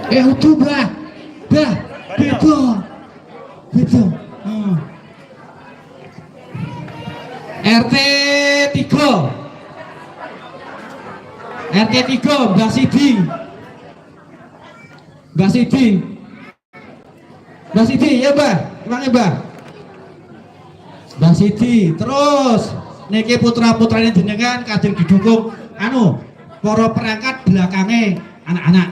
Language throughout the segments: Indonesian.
Utuh bah. Bah. Beda. Beda. RT 3. RT 3 Mbak Sidi. Mbak Sidi. Mbak Sidi ya Mbak. Emangnya Mbak. Mbak Sidi. Terus niki putra-putrane jenengan kadang didukung para perangkat belakangnya anak-anak.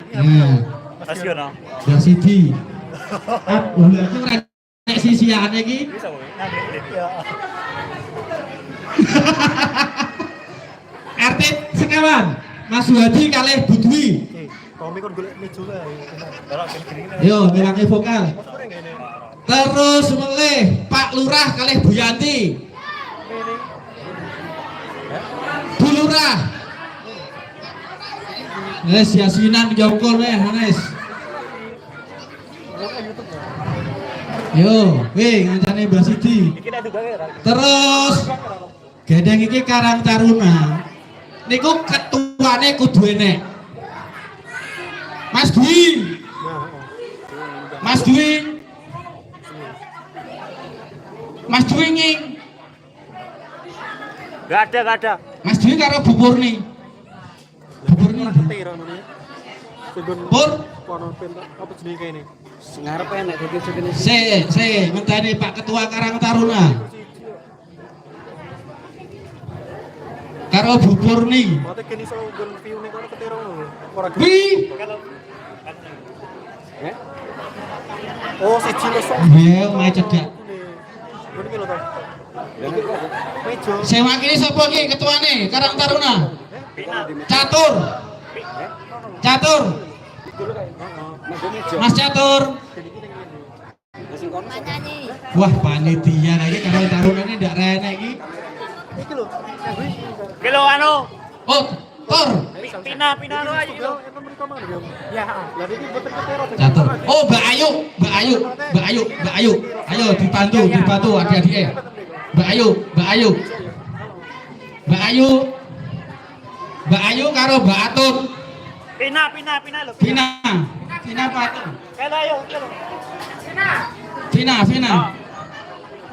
Mbak Sidi. Lha iki ora nek sisiane iki. RT sekawan Mas Wadi kalih Budwi. Yo ngilangi vokal. Terus melih Pak Lurah kalih Bu Yanti. Bu Lurah. Wes yasinan jongkol Hanes. Yo, ngancane Mbak Sidi. Terus gedeng iki Karang Taruna. Niku ketuane kudu enek. Mas Dwi. Mas Dwi. Mas Dwi nging. Gak ada. Mas Dwi karo Bu Purni. Bu Purni. Pur apa jenenge kene? Ngarep enek dadi ngenteni Pak Ketua Karang Taruna. Karo Bu Purni. Mate kene iso nggon view ning kono ketero lho. Ora Oh, siji lesok. Iya, mae cedak. Ngene iki lho to. Meja. Sewa kene sapa iki ketuane Karang Taruna? Catur. Catur. Mas Catur. Wah, panitia iki Karang Taruna ini ndak renek iki. Iki lho. Iki lho Oh, Tor. Pina lo aja. Ya, lah iki boten ketero. Catur. Oh, Mbak Ayu. Ayo dibantu adik-adik. Mbak Ayu karo Mbak Atun. Pina lo. Pina Patun. Kelo ayo. Pina.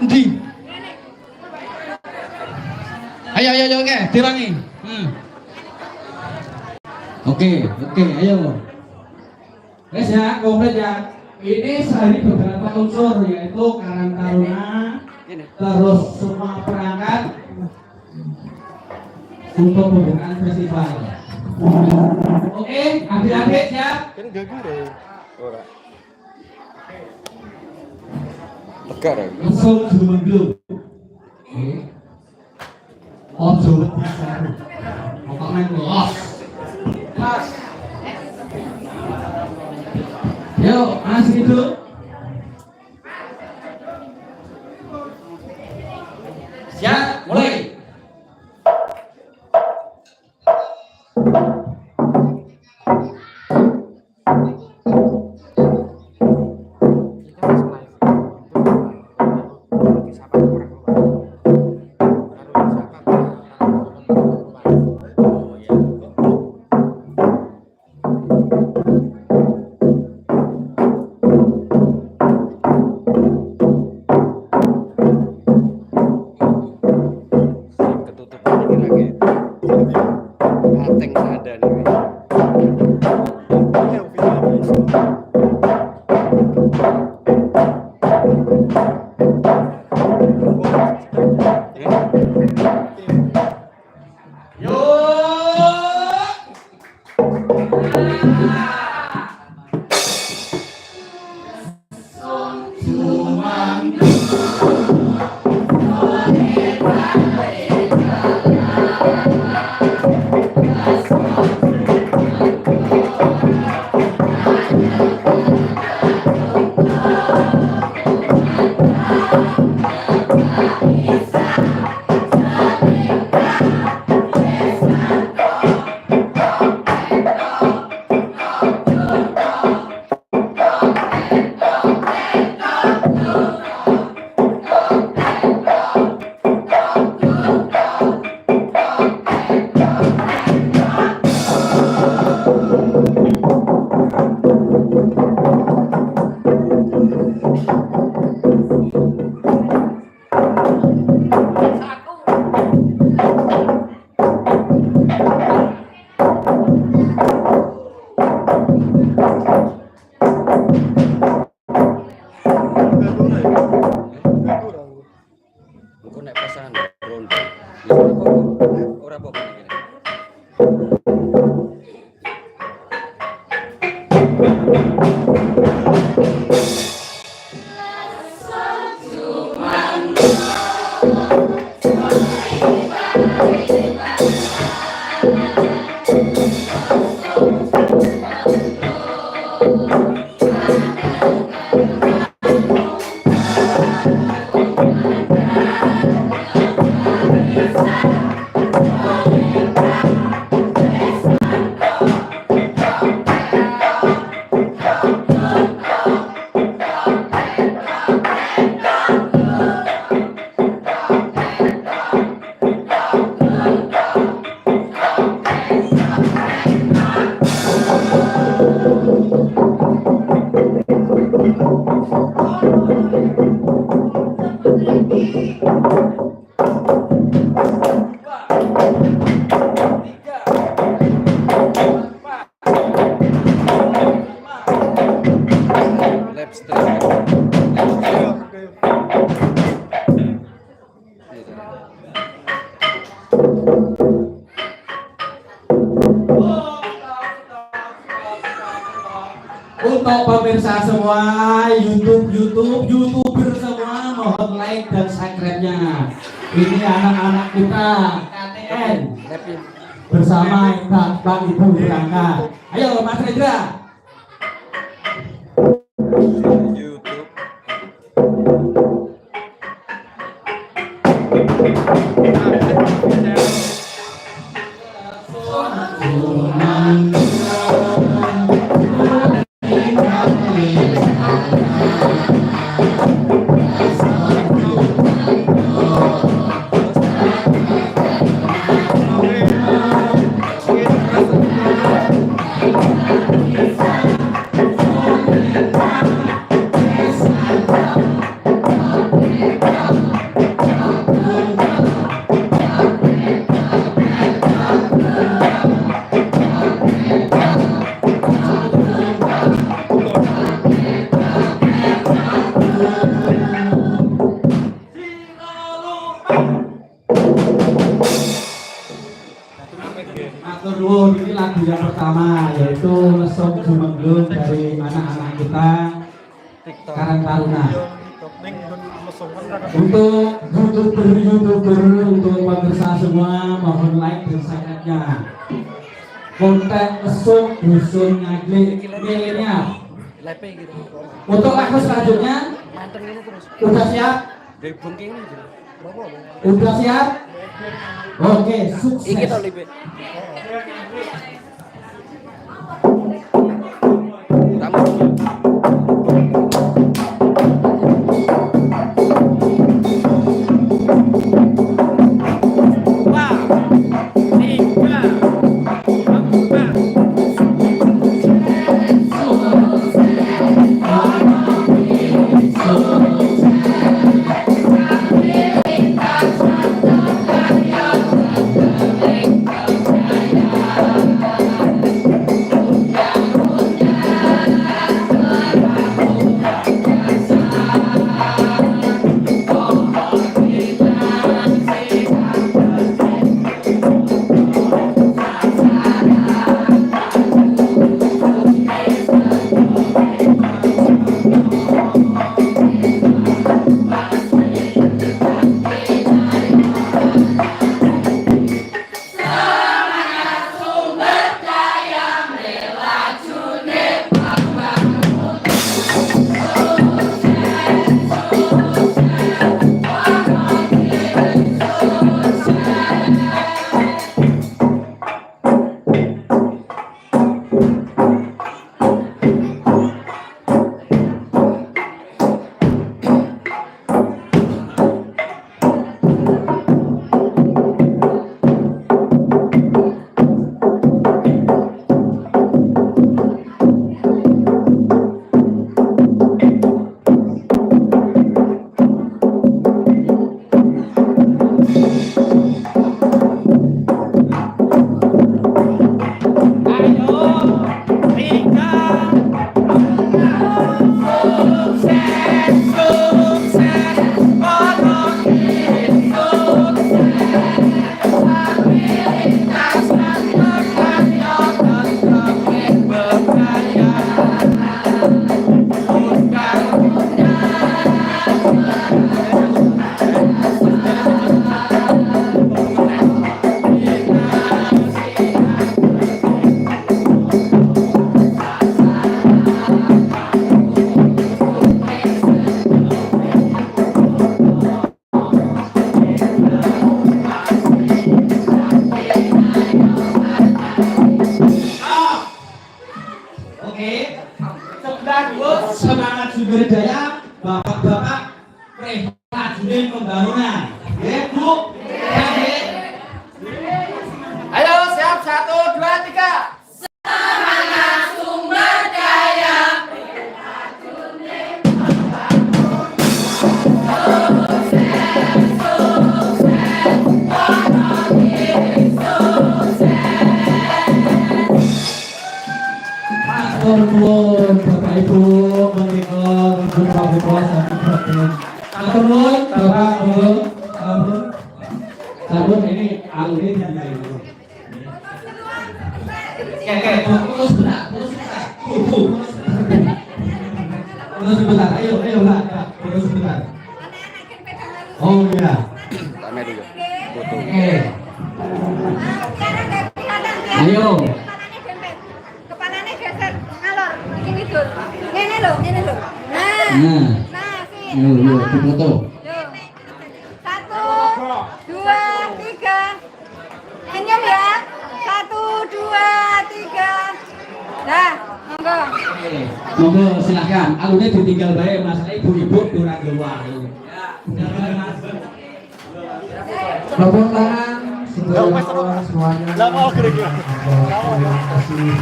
Endi? Ayo oke, dirangi. Oke, ayo. Wes ya, komplit ya. Ini dari beberapa unsur yaitu Karang Taruna, terus semua perangkat untuk pembukaan festival. Oke, adik-adik siap? Kan gagu deh. Ora. Tegar ya. Langsung jumenggo. Oke. Ojo bisa. Pokoknya los. Pas. Yuk, masih itu. Siap, mulai. Untuk pemirsa semua, YouTuber semua, mohon like dan subscribe-nya. Ini anak-anak kita KTN bersama Bang Ibu berangkat. Ayo Mas Rendra. YouTube. Atur nuwun, ini lagu yang pertama yaitu Lesung Jumenglung dari anak-anak kita Karang Taruna. Untuk YouTuber, untuk pemirsa semua, mohon like dan subscribe-nya. Konten Lesung Dusun Ngaglik milenial. Untuk lagu selanjutnya, udah siap? Udah siap? Oke, sukses. Sebelah dua semangat sumber daya bapak-bapak prajurit pembangunan. Ya, Bu. Ya, Bu. Ayo siap 1, 2, 3. Matur nuwun Bapak Ibu menika beberapa kuasa problem. Matur nuwun Bapak Ibu. Sabun ini alur ini. Oke, terus benar, terus benar. Terus sebentar, ayo lah, terus sebentar. Oh iya. Rame dulu. Foto. Oke. Ayo. Kepalanya geser ngalor, bikin ngidul. Ngene lho. Nah. Nah. Nah, sih. Yuk, difoto. Yuk. 1, 2, 3. Senyum ya. 1, 2, 3. Dah, monggo. Monggo silakan. Alurnya ditinggal bae Mas ibu-ibu kurang luar. Tepuk tangan semuanya. Lah mau kira-kira. Terima kasih.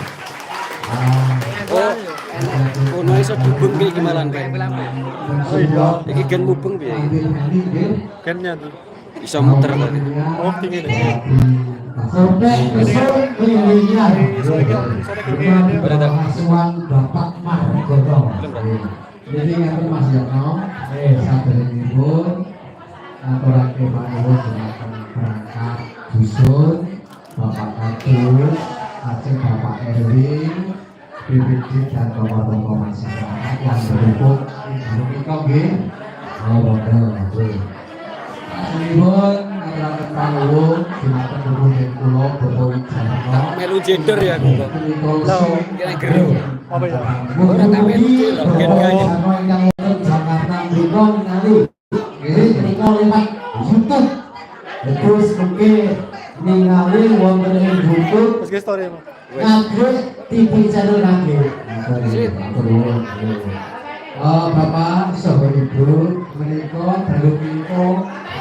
Kono iso dibung piye iki malan kae. Oh iya. Iki gen mubeng piye? Kennya tuh. Iso muter to. Oh, tinggi deh. Sampai besok kelilingnya. Asuhan Bapak Margono. Jadi yang Mas Yono, saderengipun aturake panuwun dumateng perangkat dusun, Bapak Katus, ajeng Bapak Erwin, BPD dan tokoh-tokoh masyarakat yang berhubung menika nggih. Aslinipun aturaken panuwun dumateng Gubernur kula Bapak Wijarno. Melu gender ya aku kok. Kira gero. Apa ya? Mugi yang Jakarta mriku ningali. Nggih, menika lewat YouTube. Terus mungkin ningali wonten ing YouTube Mas guys story emang. Ngagres TV channel kangge. Bapak, sahabat Ibu, menika dalu menika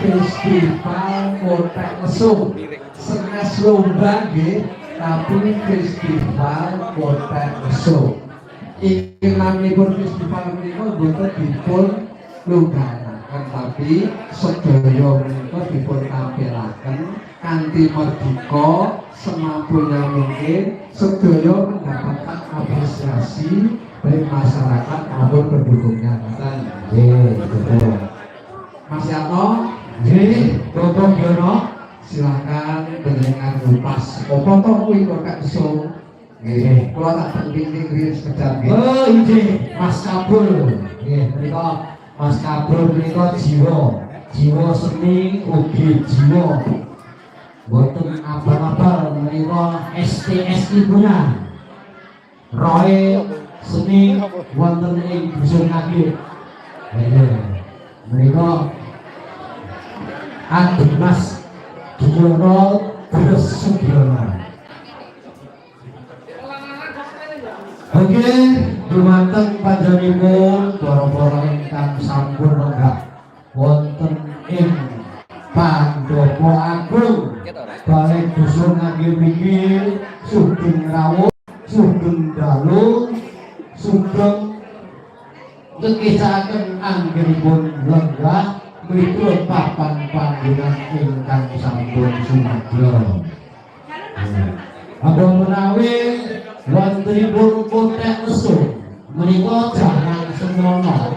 festival Kotek Mesum. Senes lomba nggih, tapi festival Kotek Mesum. Iki naminipun festival menika boten dipun lungganaken, tapi sedaya menika dipun tampilaken kanthi merdeka semampunya mungkin, sedaya mendapatkan apresiasi dari masyarakat maupun pendukungnya. Nggih, betul. Mas Yato, nggih, Bapak Yono, silakan dengan lupas. Apa to kuwi kok Kak Iso? Nggih, kula tak penting riyen sekedar nggih. Oh, nggih, Mas Kabul. Nggih, menika Mas Kabul menika jiwa seni ugi jiwa. Boten abal-abal menika STS ibunya. Roe seni wonten ing dusun Ngagit. Menika Dimas Diono terus Sugiono. Oke, dumateng panjenenganipun para ingkang sampun lenggah wonten ing Pandopo Agung Balai Dusun Ngagit Pikir Sugeng Rawuh Sugeng Dalu Sugeng kekisahaken anggenipun lenggah miturut papan panggonan ingkang sampun sumadyo. Abang menawi wontenipun Kotek Mesum menika jaman semono.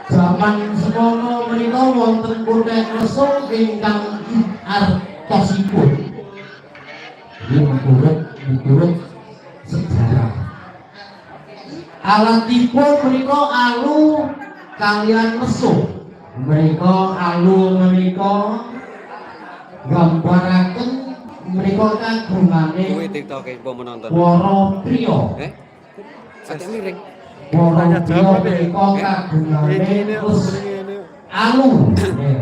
Zaman semono menika wonten Kotek Mesum ingkang artosipun. Miturut sejarah. Alatipun menika alu kalian mesum. Menika alu menika gambaraken menika kagungane Kuwi TikTok e mbok menonton. para priya. Sate miring. Para priya menika kagungane alu.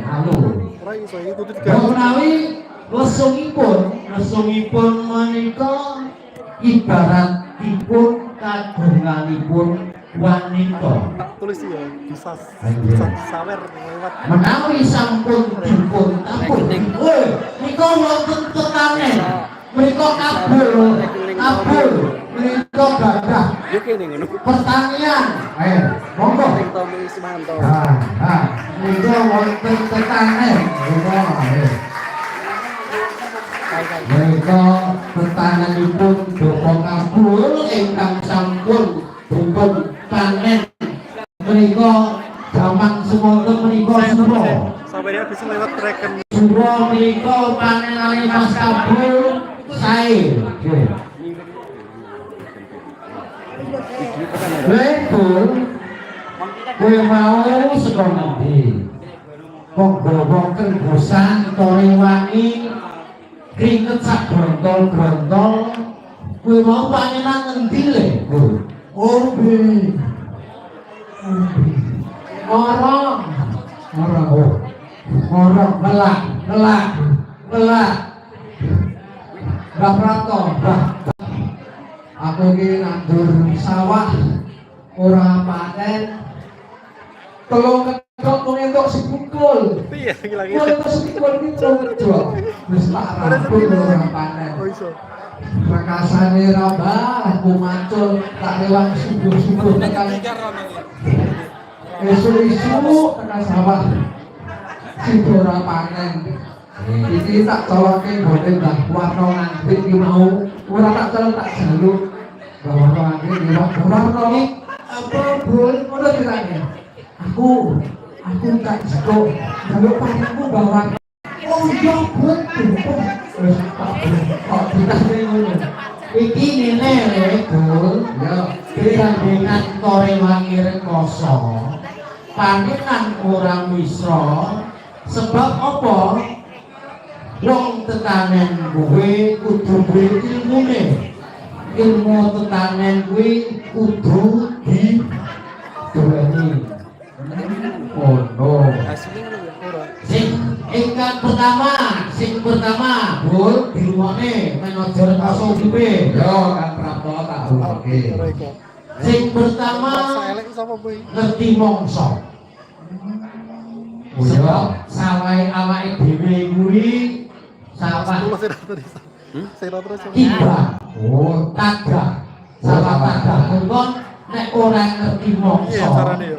Alu. Ora iso iki kudu Menawi mesumipun menika ibaratipun kagunganipun wanita. Tak tulis ya, bisa sawer lewat. Menawi sampun dipun tapur. Nika wonten tetanen. Menika kabul. Menika gadah. Yo kene ngono. Pertanian. Monggo. Ning Tommy Simanto. Nika wonten tetanen. Menika pertanenipun Doko kabul ingkang sampun dipun panen. Menika jaman semonten menika sura. Sampai dia bisa lewat treken. Sura menika panen ali Mas kabul sae. Betul. Kowe mau saka ngendi? Kok gowoken bosan tore wangi keringet sak grontol-grontol. Kowe mau panenan ngendi le? Ombe. Orang belak. Mbah Prato, aku ini nandur sawah, ora panen. Tolong kedok menentok sepukul. Iya, lagi. Menentok sepukul ini tolong kedok. Wis tak rampung ora panen. Oh iso. Rakasane rambah, aku macul tak lewat subuh-subuh tekan. Isu-isu tekan sawah. Ora panen. Iki tak coloke ngene Mbah Warno ngantri iki mau ora tak celok tak jaluk. Mbah Warno ngantri iki ora iki apa bol ngono ceritane. Aku tak jaluk panenku Mbah Warno. Oh iya betul. Wis tak ditane ngono. Iki ngene lho Bol. Ya, dengan tore wangi rekoso. Panenan orang wisra sebab apa? Wong tetanen kuwi kudu duwe ilmune. Ilmu tetanen kuwi kudu diduweni. Oh no. Sing pertama, Bul, dirungokne manajer kaso UGB. Yo, kan Prato tak rungokke. Sing pertama ngerti mongso. Sebab sawah awake dhewe kuwi sawah tiba. Oh, tadah. Sawah tadah kon nek ora ngerti mongso.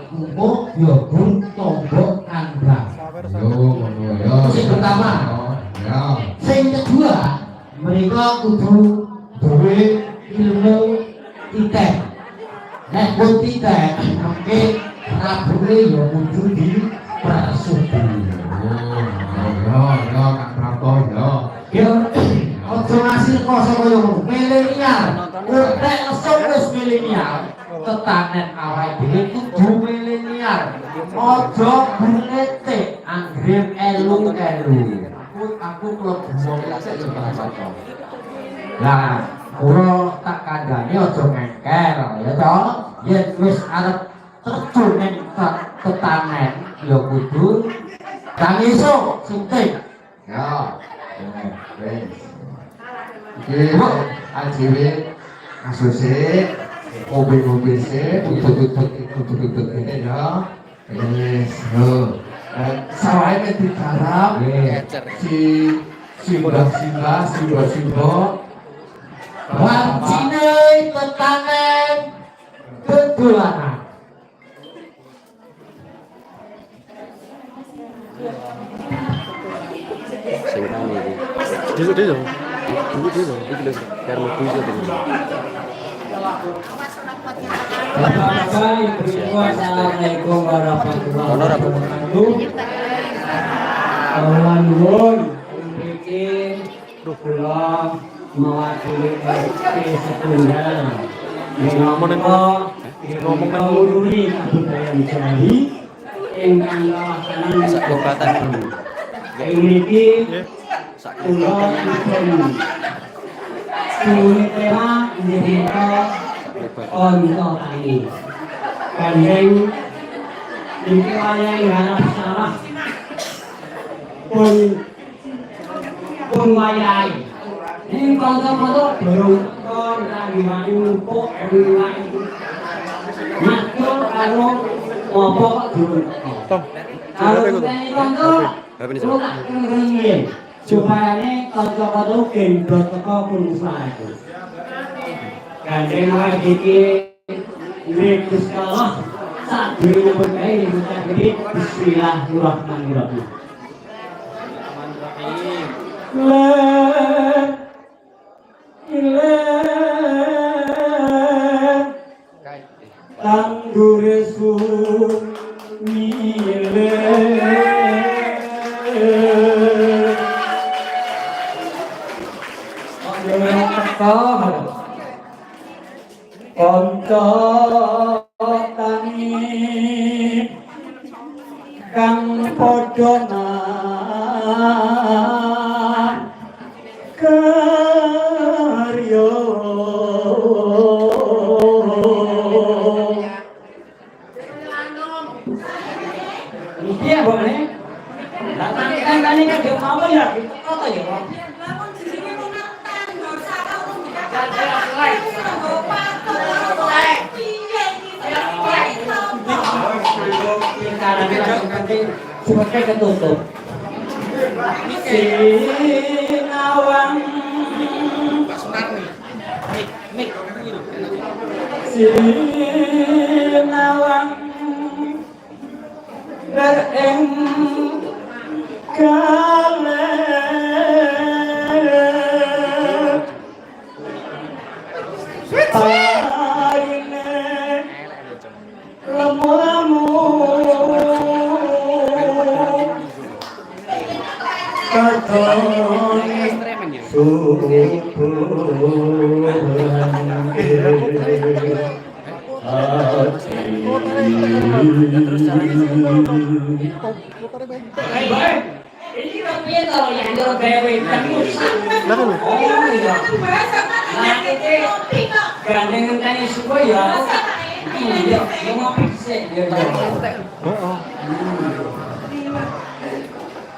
Engko ya gun tombok kandhang. Yo ngono ya. Sing pertama. Ya. Sing kedua, mereka kudu duwe ilmu titek. Nek kudu titek, mengke rabune ya kudu di prasuti. Oh, ya Kak Prato ya. Ya, ojo ngasih koso koyo milenial. Nek esuk wis milenial, tetanen awake dhewe kudu milenial. Ojo bunete anggere elu-elu. Aku klub wong lek yo Prato. Lah, kula tak kandhani ojo ngengkel ya to. Yen wis arep terjun ning tetanen ya kudu kang esuk suntik. Ya. Wes. Iki ajiwe asuse obe-obe se tutut-tutut ini ya. Wes. Sawahe digarap si Mbah wancine tetanen kedulanan. Sing tani iki. Dito. Iki lho karena kuwi itu. Assalamualaikum warahmatullahi wabarakatuh. Nuwun bikin kula mewakili RT Setunggal. Ngomong nguruni kebudayaan Jawi ingkang kawasanan Kabupaten dulu. Iki kula dipun tema nyebrita onto tani. Kandeng iki wayahe ngarep sawah pun wayahe Ini foto-foto berukon lagi mangko lagi. Makro karo apa kok durung. Tom. Kalau ini foto lu tak ngringin. Supaya foto-foto gendot teko pulsa itu. Gandeng wae iki Gusti Allah sak dhewe berkahi ngucap iki bismillahirrahmanirrahim. La ilaha tanggure sumile konco tani kang padha karya iki ya boleh lah kan dia mau ya kok ya sebagai ketutup sinawang sinawang bereng kale aine lemu-lemu gandeng tanya semua ya iya mau pisah ya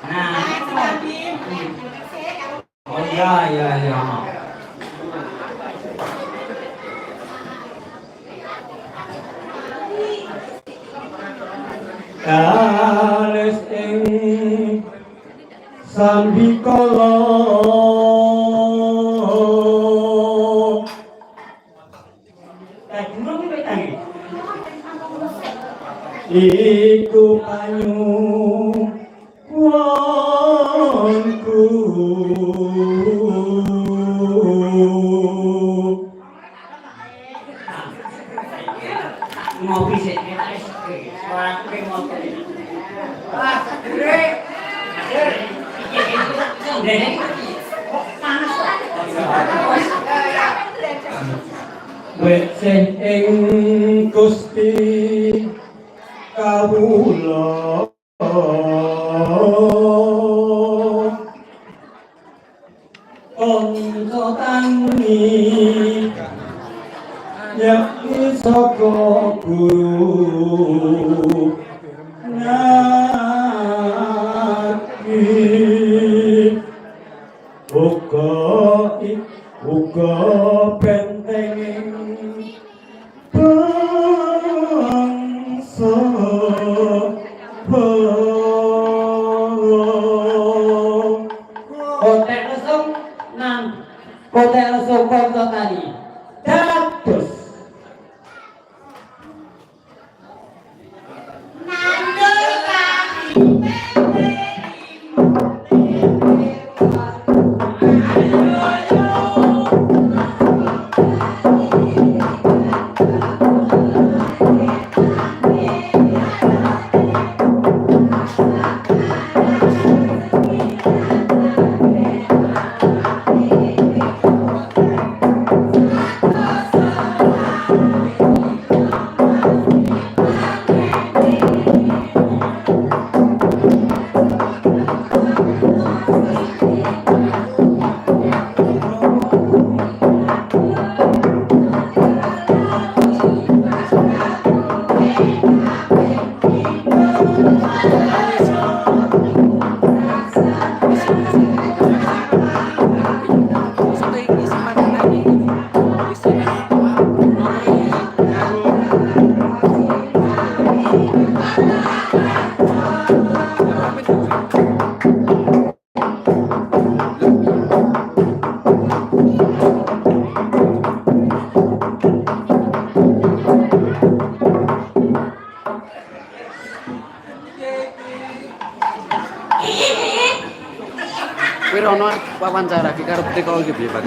nah oh ya kales ing sambikala iku panyuwunku ngopi sik ngopi ah gede wece ing Gusti kawula kanca tani yakti saka guru ngati uga benteng bangsa kotek lesung nang kotek lesung kanca tani dados ono wawancara ki karo teko iki piye Pak?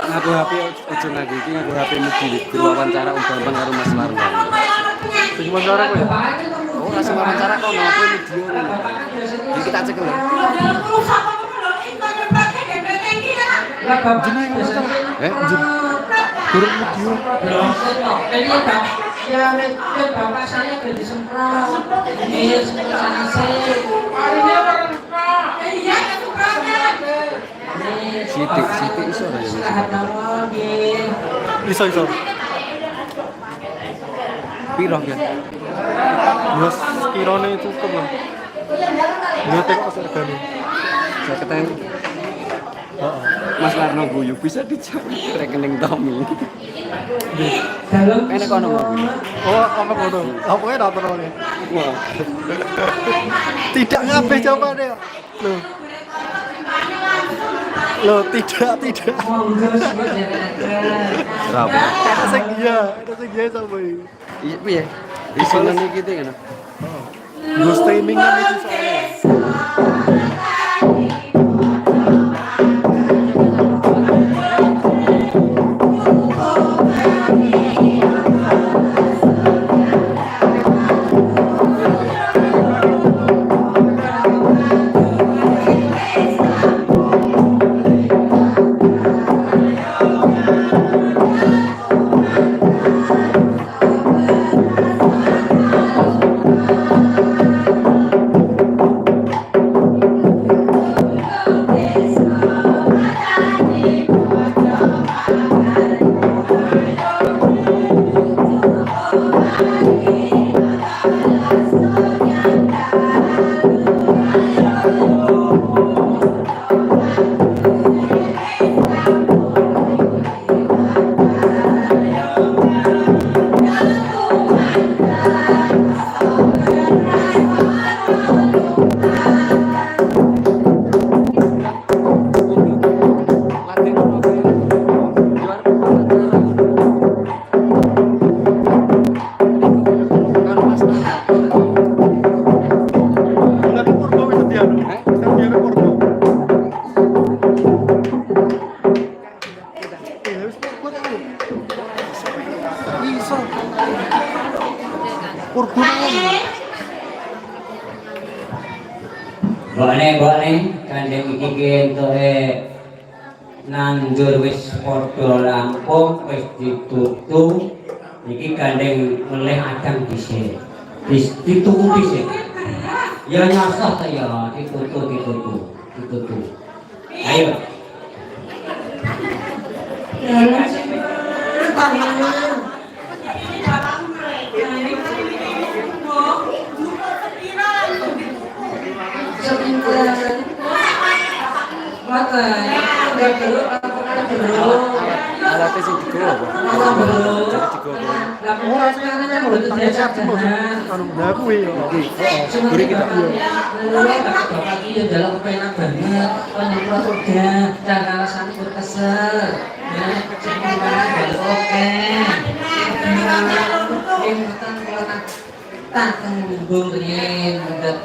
Ngaku HP ojo ngaku iki ngaku HP mugi diwawancara umpan karo Mas Warno. Sing wawancara kowe. Oh, langsung wawancara kono kowe video. Iki kita cek lho. Jenenge wawancara. Turun video. Ya, bapak saya udah disemprot. Ini semprot sih. Iya, Sitik iso ya. Iso. Piro ya? Mas kirone cukup lah. Dia tengok sergane. Saya ketemu Mas Warno guyu bisa dijawab rekening Tommy. dalam Enak kono. Oh, apa ngono? Apa ya datang ini? Wah. Tidak ngabeh jawabannya. Loh, tidak. Berapa? Ada sing iya sama ini. Iya piye? Iso nang iki kan. Gue streamingan itu soalnya. Boleh kandeng iki kentoke nandur wis padha rampung wis ditutu iki kandeng meleh adang dhisik. Dituku dhisik. Ya nyasah ta ya ditutu. Ayo. Alatnya sing digowo apa? Nah, kuwi yo. Guri kita. Iya dalam penak banget. Penyemprot udah, jangan alasan ikut kesel. Ya, oke. Ini kalau tak tunggu nih, udah.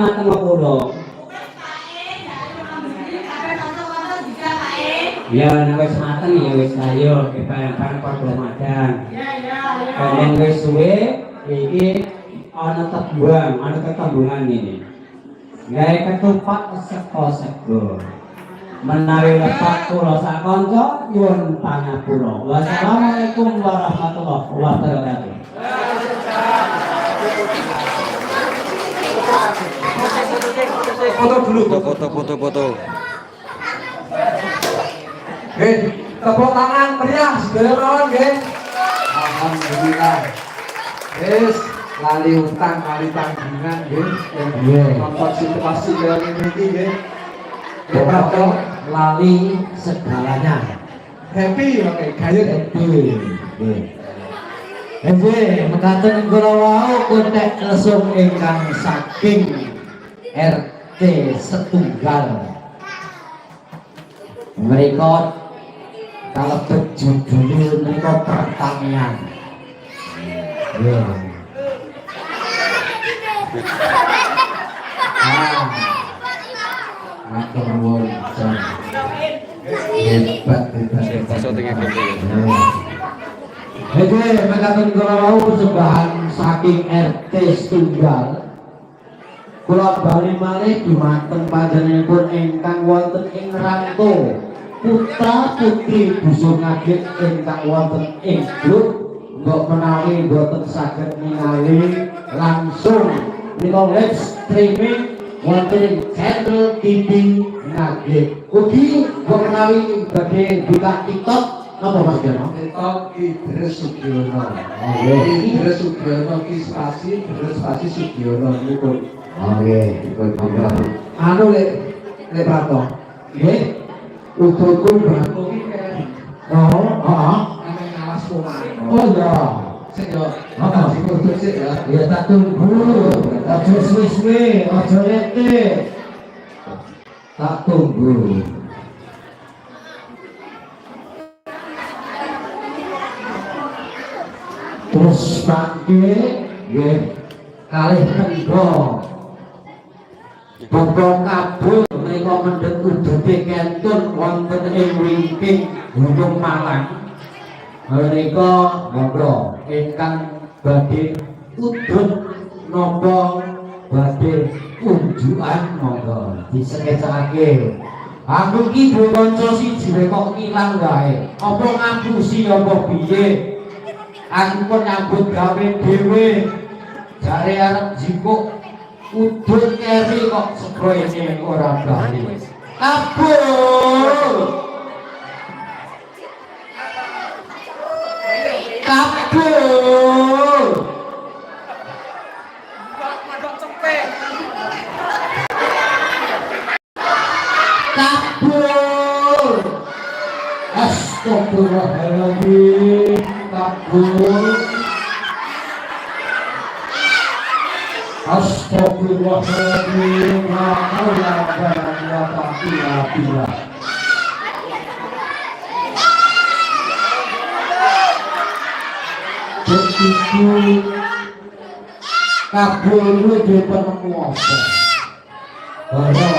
mateng kula. Ya nek wis mateng ya wis ayo kebayang padha madang. Kalau wis suwe iki ana tetembungan ini. Gawe ketupat sego. Menawi lepat kula sak kanca nyuwun pangapura. Wassalamualaikum warahmatullahi wabarakatuh. Foto dulu, foto. Oke, tepuk tangan meriah sedaya kawan nggih. Alhamdulillah. Wis lali utang kali tanggungan nggih. Nonton situasi kaya ngene iki nggih. Pokoknya lali segalanya. Happy oke, gayut. Mekaten kula wau kontek lesung ingkang saking RT setunggal. Mereka kalebet judul mereka pertanian. Matur nuwun. Hebat. Oke, mekaten kula wau persembahan saking RT setunggal. Kula bali malih dumateng panjenenganipun ingkang wonten ing Ranto, putra putri busung ngagit ingkang wonten ing grup mbok menawi boten saged ningali langsung menika live streaming wonten ing channel TV ngagit. Ugi mbok menawi badhe buka TikTok napa Mas Jono? TikTok Idris Sugiono. Idris Sugiono ki spasi Sugiono niku. Oke, Anu lek Prato. nggih. Utuku Prato ki kaya Oh, heeh. ame ngalas omah. Oh ya. Sik yo. Heeh. Sik utuk sik ya. Ya tak tunggu, aja suwe-suwe, aja lete. Tak tunggu. Terus pakai, ya, kalih tenggo. Bokong kabul mereka mendhet udute kentun wonten ing wingking Gunung Malang. Mereka ngobrol ingkang badhe udut napa badhe unjukan monggo disekecake. Aku iki duwe kanca siji kok ilang wae. Apa ngapusi apa piye? Aku pun nyambut gawe dhewe. Jare arep jikuk udut keri kok seproene ora bali. Kabul. Kabul. Astagfirullahaladzim. Kabul. Astagfirullahaladzim. La haula wa la quwwata illa billah. Begitu kabul itu dia penemu apa? Bahwa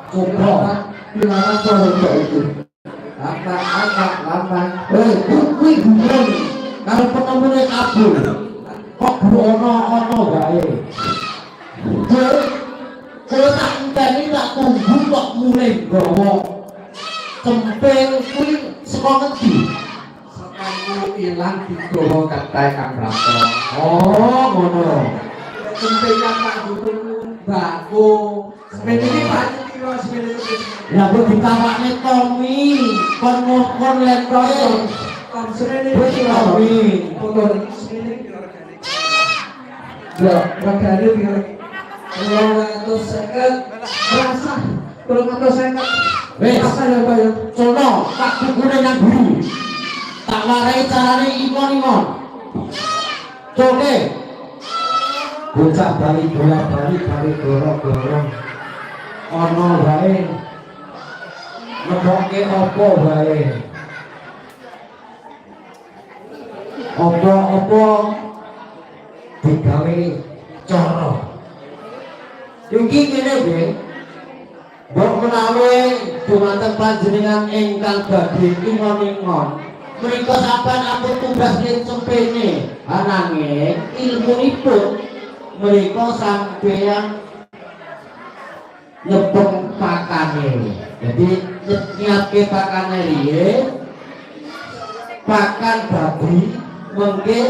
coba bilangan coba itu. Lama. Kuwi bukan kalau penemunya kabul. Kok ono gawe. Kalau tak enteni tak tunggu kok mulai gawa. Cempeng kuwi saka ngendi? Sekamu ilang digawa kata Kang Prato. Oh, ngono. Cempenya tak dukung mbako. Semen iki banyak kira semen iki. Ya kok ditawakne Tommy, kon lentoe. Kon semen Wis iki Tommy. motor iki semen iki regane. Ya, regane piro? 250. Rasa 250. Wis, Apa ya, Pak ya? sono tak tukune nang guru. Tak warai carane imon-imon. Coke. Bocah bali bola-bali bali gorong-gorong. Ono wae. Ngepoke apa wae. Apa-apa digawe cara. Iki ngene nggih. Mbok menawi dumateng panjenengan ingkang badhe ingon-ingon, menika sampeyan ampun tugas ning sempene, ananging ilmunipun menika sampeyan nyepeng pakane. Jadi nyiapke pakane riyen, pakan babi mengke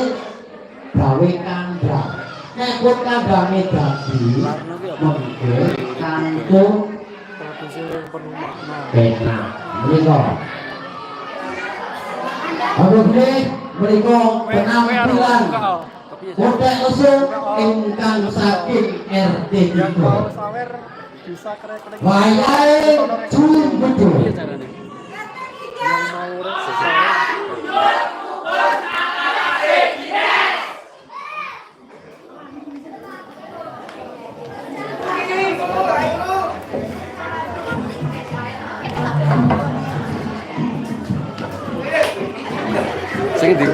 gawe kandang. Nek kok kandange babi mengke kanggo enak. Menika. Oke, mereka penampilan kode usul ingkang saking RT Tigo. Sawer bisa krek-krek. Wayahe Jumbedo. Yang mau sawer. Sing ndi?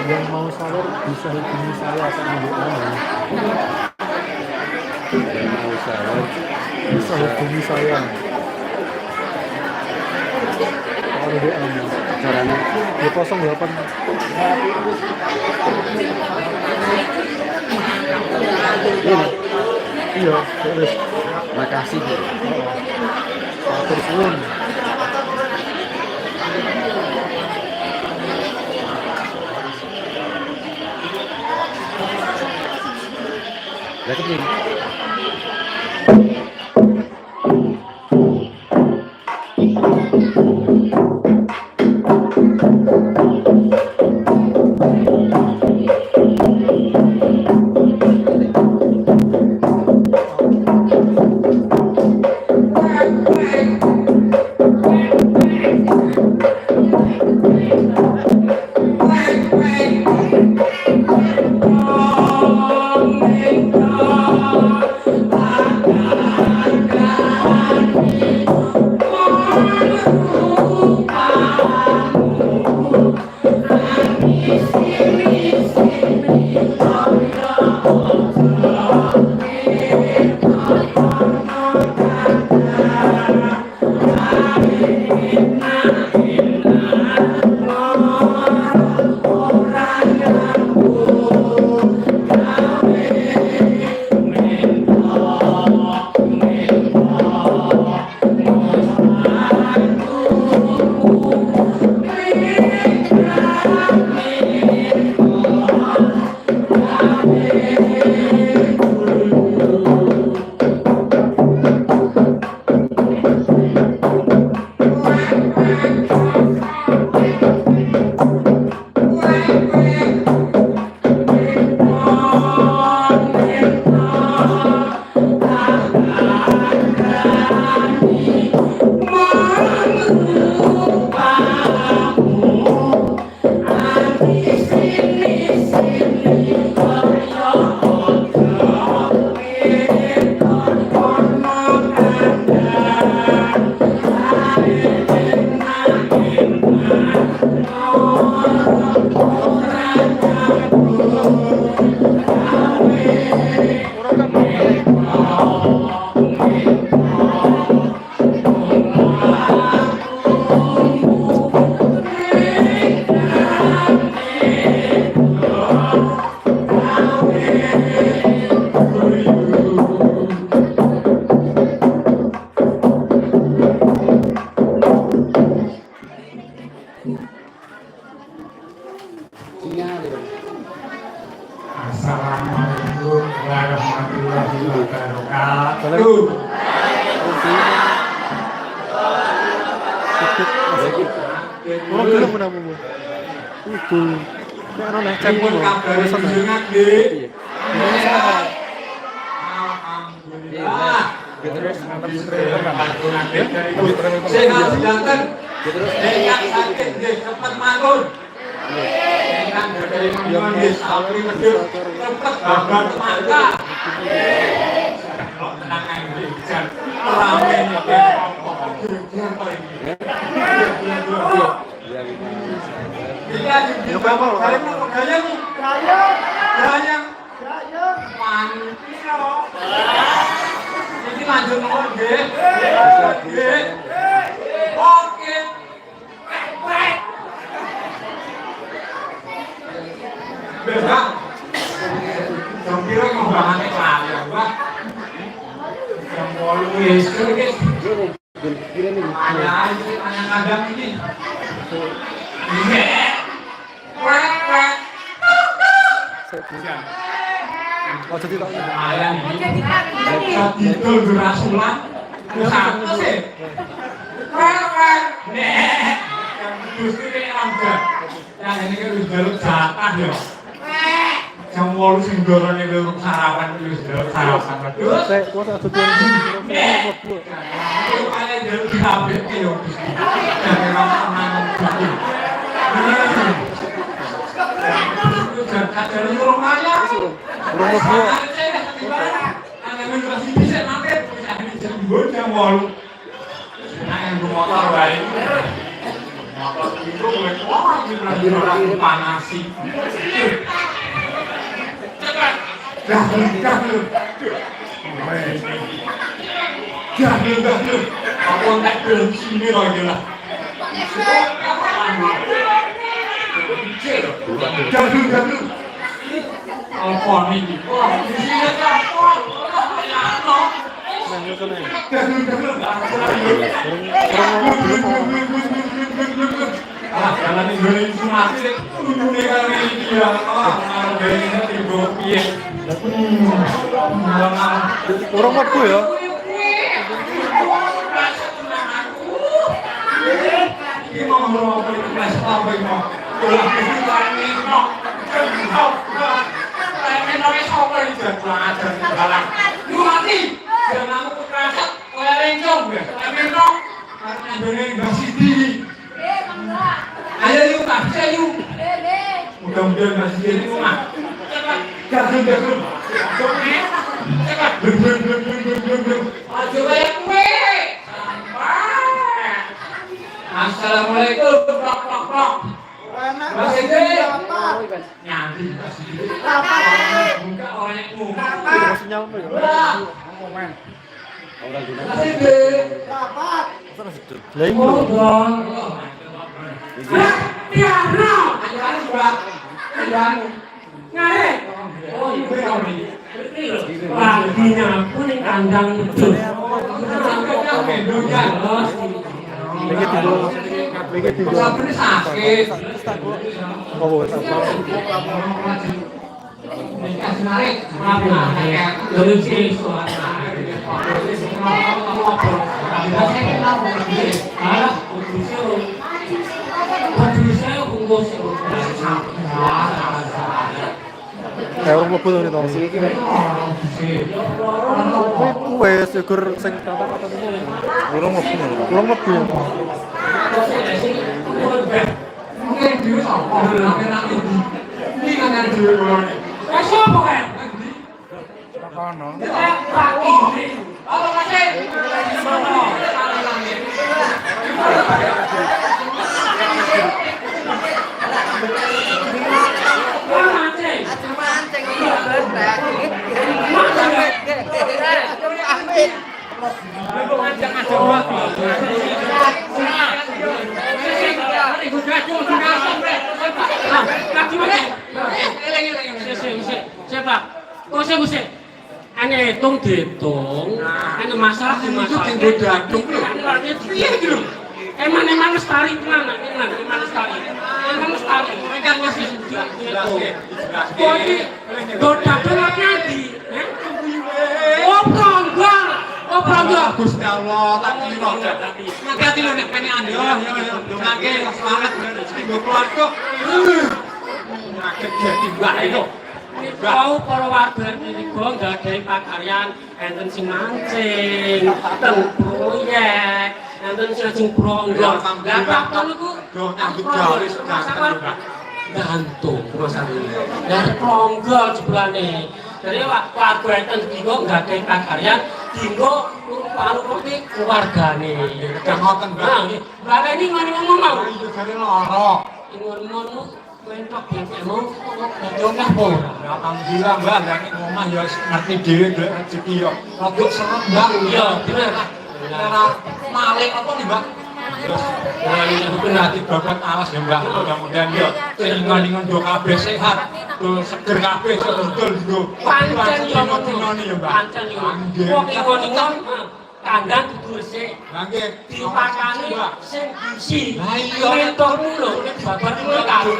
Yang mau sawer bisa hubungi saya sama WA. Mau sawer. Bisa hubungi saya. Kalau WA nya. Caranya Di 08. Iya, terus. makasih. Atur suwun. Lah kepiye? Assalamualaikum warahmatullahi wabarakatuh. Orang dulu menamu. Itu. Nek ana nek cek Pun kabar jenengan nggih. Alhamdulillah. Terus sehat sedanten. Ingkang sakit nggih cepet mangkun. Ingkang dari mangkun nggih sabri medhit cepet babar mangka. Kok tenang ae nggih. Rame nggih. Iya, Ya, apa? gayang. Manti loh. Ini lanjut nomor G. Oke. Bebas. Jam kira ngomongane kalian, Pak. Jam 8 wis iki. Ada kadang ini. Oh, jadi tak. Ayam itu berasulan. Satu sih. Justru ini lambat. Yang ini kan udah jalur jatah ya. Jam 8 sing dorong itu sarapan itu jalur sarapan. Terus Saya kuasa tujuan buat bu. itu kalian jalur dihabis ya. Dan memang tenang gitu. Jangan jalur urung aja. Urung bu. Ana masih bisa mampir. Jam 2 jam 8. Nah, yang motor baik. Motor itu mulai lagi panasi. Cepat. Jangan. Aku nak sini lagi lah. Jangan. Apa ini? Di sini kan. Nah, ini kan ini. Jalan Indonesia mati, ujungnya kali ini dia, ini tiga piye. Orang buat bu ya. Ini mau ngomong kelas apa ini mau? Kelas ini kali ini mau. Lu mati, jangan aku kekerasan, kayak lencong ya, kayak lencong. Karena Indonesia masih tinggi. Ayo yuk, tak bisa yuk. Mudah-mudahan masih jadi rumah. Jangan. Cepat. Ayo kayak kue. Sampai. Assalamualaikum. Plok. Masih gede. Nyanti. Buka orangnya. Masih nyampe ya. Masih gede. Lah ini. Paginya pun yang kandang itu. Begitu. Sakit. Oh, sabar. Kayak orang mlebu to to. Wes syukur sing kata-kata niku. Orang mlebu ya. Mungkin dhewe sapa rame-rame iki kan ada dhewe kolone. Wes sapa kae? Kono. Halo Mas. Ane hitung dihitung, ane masalah di masalah. Itu tinggal dadung lho. Iya gitu. Eman lestari tenan, eman lestari. Kan masih sudah dihitung. Kok ini dodadul nanti? Oh pronggol. Gusti Allah, tak lino. Hati-hati lho nek pene ando. Dongake semangat tinggal keluarga. Ngaget jadi mbak itu. Kau para warga ini kok nggak ada pakaryan, enten sing mancing, enten proyek, enten sing pronggol. Nggak apa-apa niku. Yo nyambut gawe sedanten lho, Mbak. Gantung masalahnya. Dari pronggol sebelahnya, Jadi warga enten dinggo nggadahi pakaryan dinggo rupa-rupa keluargane. Gak ngoten, Mbak. Mbak ini ngomong mau. Itu jare lara. Ngomong mentok mau ngomong apa? Alhamdulillah, Mbak, nek ngomah ya ngerti dhewe Mbak rezeki ya. Rada seret, Mbak. Iya, bener. Ora malik apa nih, Mbak? Nah, ini mungkin hati babat alas ya, Mbak. Mudah-mudahan ya lingan-lingan do kabeh sehat. Tuh seger kabeh betul gitu. Pancen yo ngono ya, Mbak. Pancen yo. Wong ingon-ingon kandang kudu resik. Lah nggih, Dipakani sing gizi. Lah iya. Mentormu lho, babat kuwi karo.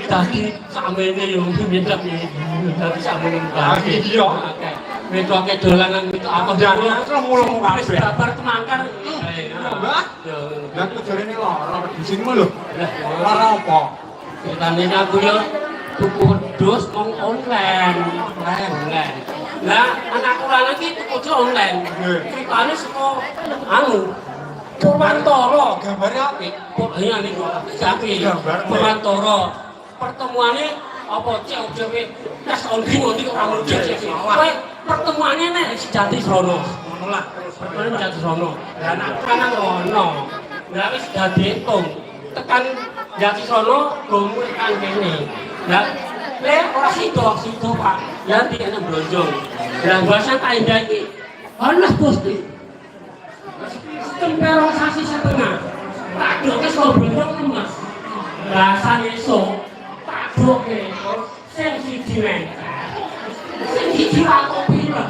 Dadi samene yo minta piye. Dadi samene Ah, iya. Mentoke dolanan itu apa Jangan terus mulung wis kabeh. kabar temankan. Mbak, lah kok jarene lara di sini lho. Lah, Lara apa? ceritane aku yo tuku wedhus mong online. Lah anak kula iki tuku online. Ceritane saka anu Purwantara. Gambare apik. Kok iya niku sapi. Purwantara. Pertemuane apa cek dhewe tes on-ning ora mujud. Kowe pertemuane nek sejati sono. Ngono lah. Pertemuane sejati sono. Lah anak kula ngono. Lah wis dadi entung. Tekan jati sono gomu tekan kene. Lah le ora sido Pak. Ya di ana blonjong. Lah bahasa kaindah iki. Allah Gusti. Tempero sasi setengah. Tak doke so blonjong lemes. Rasane esuk tak doke sing siji men. Sing siji aku pira.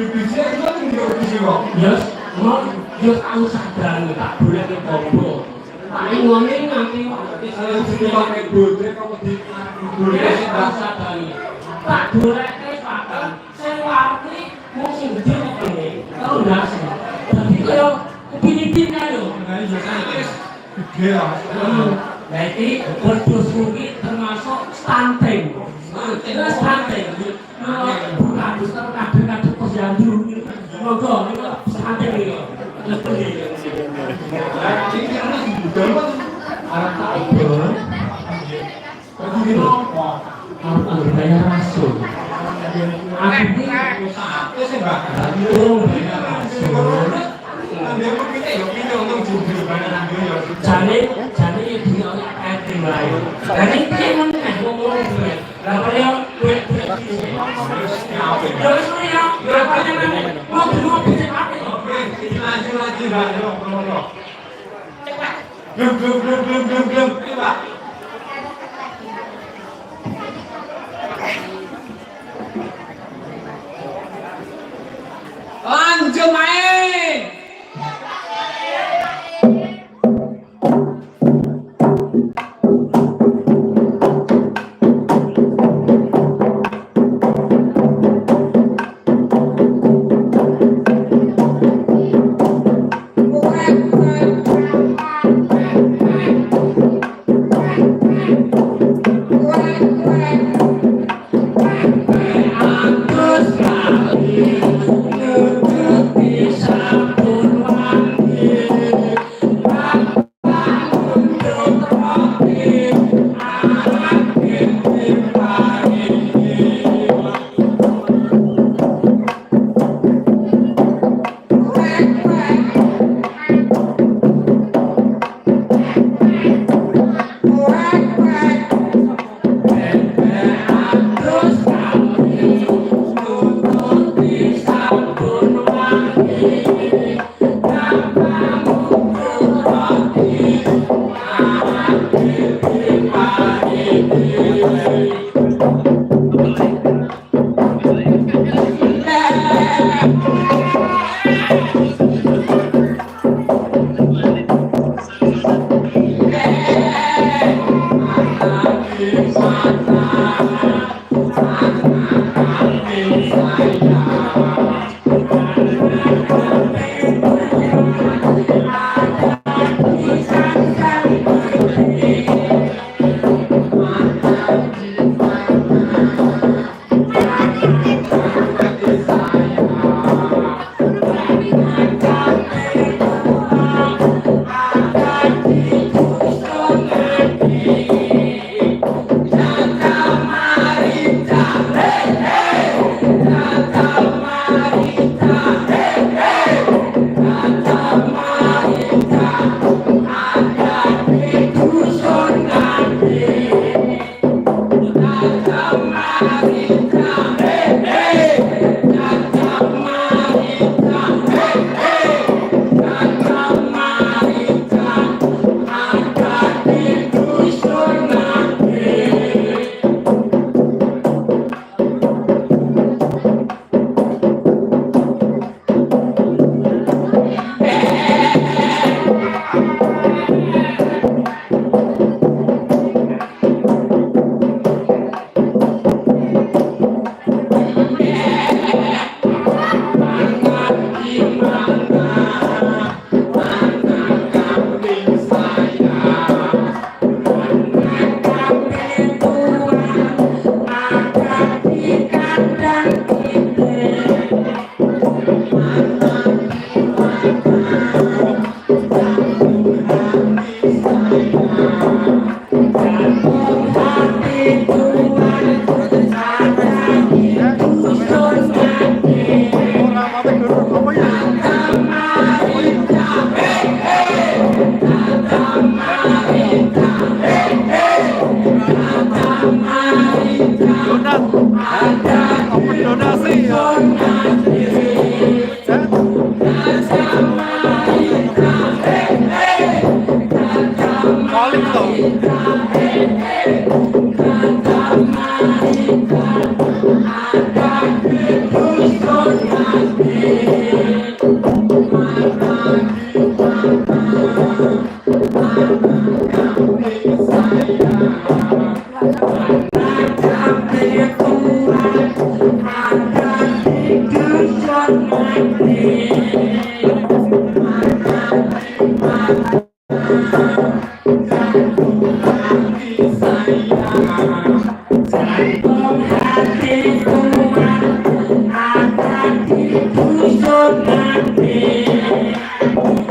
Bisa itu kan bisa kok. Yes, mau yo aku sadar tak boleh ke kombo. Paling ngene nganti Saya sini pakai botre kamu di botre sih, Mbak. tak goleke pakan. Sing warti mung sing gede kok ngene. Karo ndas. Dadi koyo kepilih-pilih lho. Nah, iya kan wis gede lah. Lah iki wedhus kuwi termasuk stunting. Stunting. Bukan booster kadang-kadang posyandu. Monggo niku stunting iki. Ini kan budal kan arep tak obor. Begini lho. Aku bayar rasul. Aku iki Satu sih, Mbak. urung bayar rasul. Dia mau kita ya kita untuk jujur banget dia ya. Jane iki yo akeh wae. Lah iki piye meneh ngomong kuwi. Lah kaya kuwi yo wis ya, yo kaya meneh. Mau dulu bisa apa to? Lagi Mbak, yo. Glem. Ini, Mbak. Lanjut main.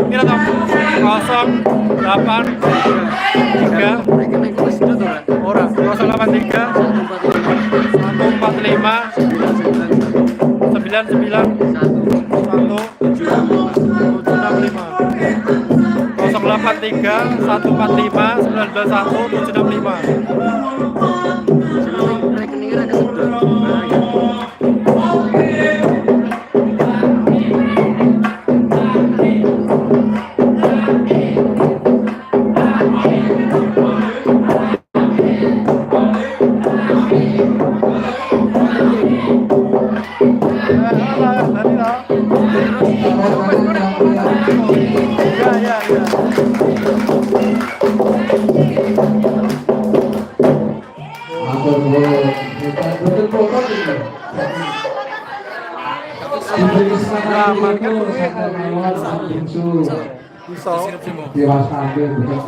Kira toh 0833 orang 083 145 99 Rekeningnya ada sedot.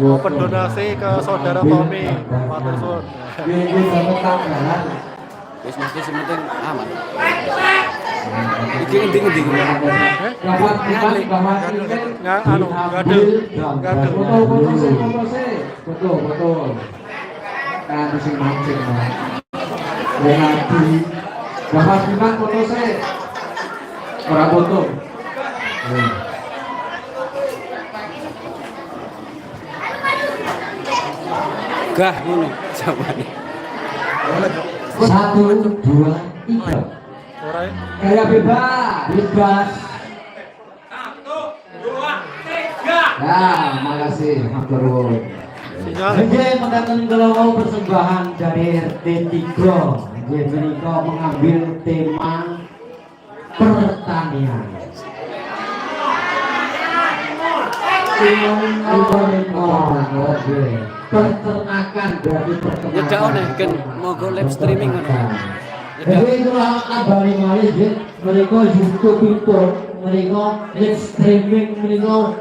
Open donasi ke saudara Tommy Matursun. Wis mesti sementing aman. Iki endi-endi. Nggak anu, gadel. Betul. Kan sing mancing, Mas. Wong ati. Bapak Biman foto se. Ora foto. Gah ngono jawabannya. 1, 2, 3. Ora ya? Gaya bebas. 1, 2, 3. Ya, makasih, matur nuwun. Sinyal. Oke, mendatang kalau persembahan dari RT 3. Jadi mereka mengambil tema pertanian. Peternakan dari peternakan. Ya dak ono kan mogo live streaming ngono. Jadi itulah abang malih mereka YouTube itu mereka live streaming mereka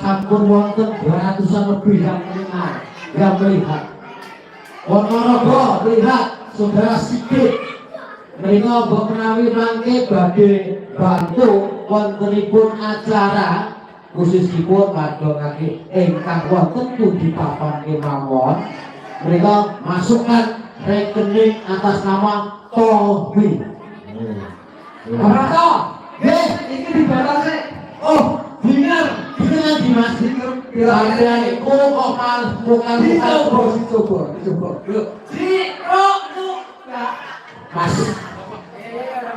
sampun wonten 200-an lebih yang melihat. Ponorogo lihat saudara Sigit mereka menawi mangke badhe bantu wontenipun acara khususipun madongake ingkang wonten di papan kemawon mereka masukkan rekening atas nama Tommy. Apa toh? Ini dibatasi. Oh, benar di masjid. Kalian kok mal bukan coba. Mas.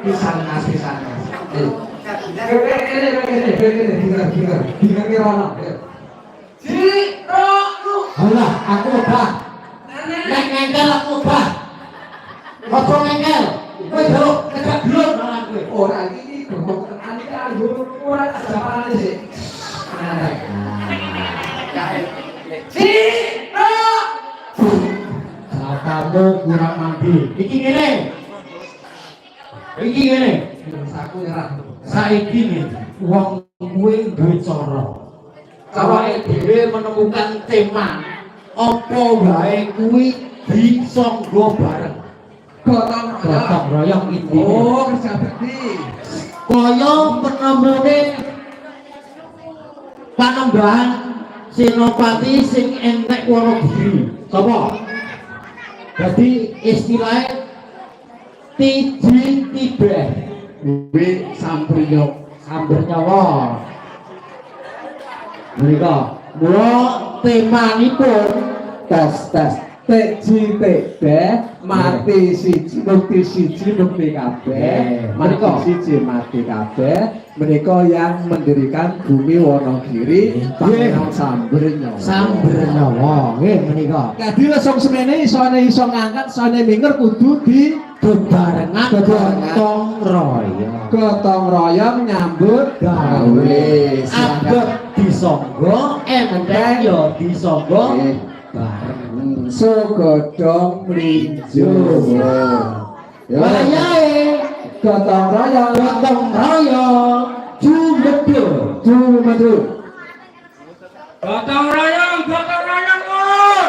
Pisan. Alah, aku ubah. Nek ngengkel aku ubah. Apa ngengkel? Kowe delok tegak delok malah kowe. Ora iki kebutuhan iki ora jawaban sih. Kamu kurang mandi. Iki ngene. Saku nyerah. Saiki nih, wong kuwi duwe cara. Awake dhewe menemukan tema apa wae kuwi bisa nggo bareng. Gotong royong iki. Oh, kerja bakti. Kaya penemune Panembahan Senopati sing entek Wonogiri. Sapa? Jadi istilahnya tiji tibeh duwe sambriyo samber nyawa. Mereka mula temanipun tes tiji tibeh mati siji bukti kabeh mereka siji mati kabeh mereka yang mendirikan bumi Wonogiri pangeran samber nyawa nggih menika. Dadi lesung semene iso ngangkat isone minger kudu di bebarengan gotong royong nyambut gawe. Abet disonggo enteng yo disonggo bareng. Sugodhong mlinjo. Wayahe Gotong royong, gotong royong jumedur. Gotong royong lur.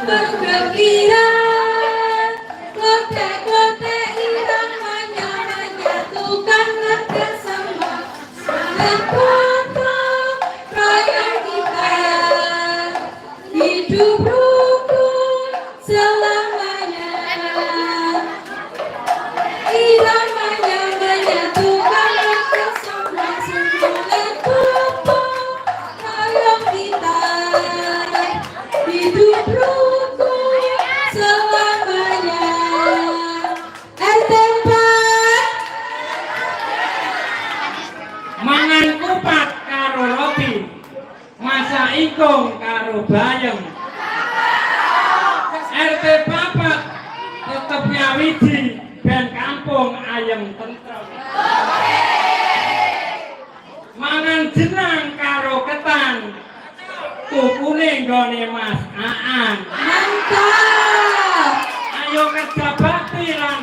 Bergembira, kotek-kotek irang manja-manja, tukang ngerti semua. Semangat gotong royong kita, hidup rukun selamanya. Irang manja-manja, tukang ngerti semua. Semangat gotong royong kita, hidup rukun selamanya. RT4 Mangan kupat karo roti, masak ingkung karo bayem. RT papat tetep nyawiji ben kampung ayem tentrem. Mangan jenang karo ketan, tukune nggone Mas Aan. mantap. Ayo kerja bakti lan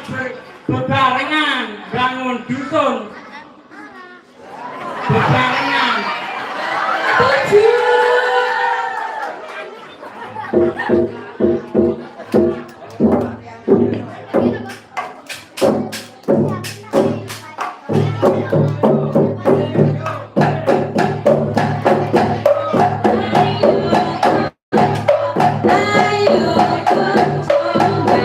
bebarengan bangun dusun. Bebarengan. Ayo gotong royong,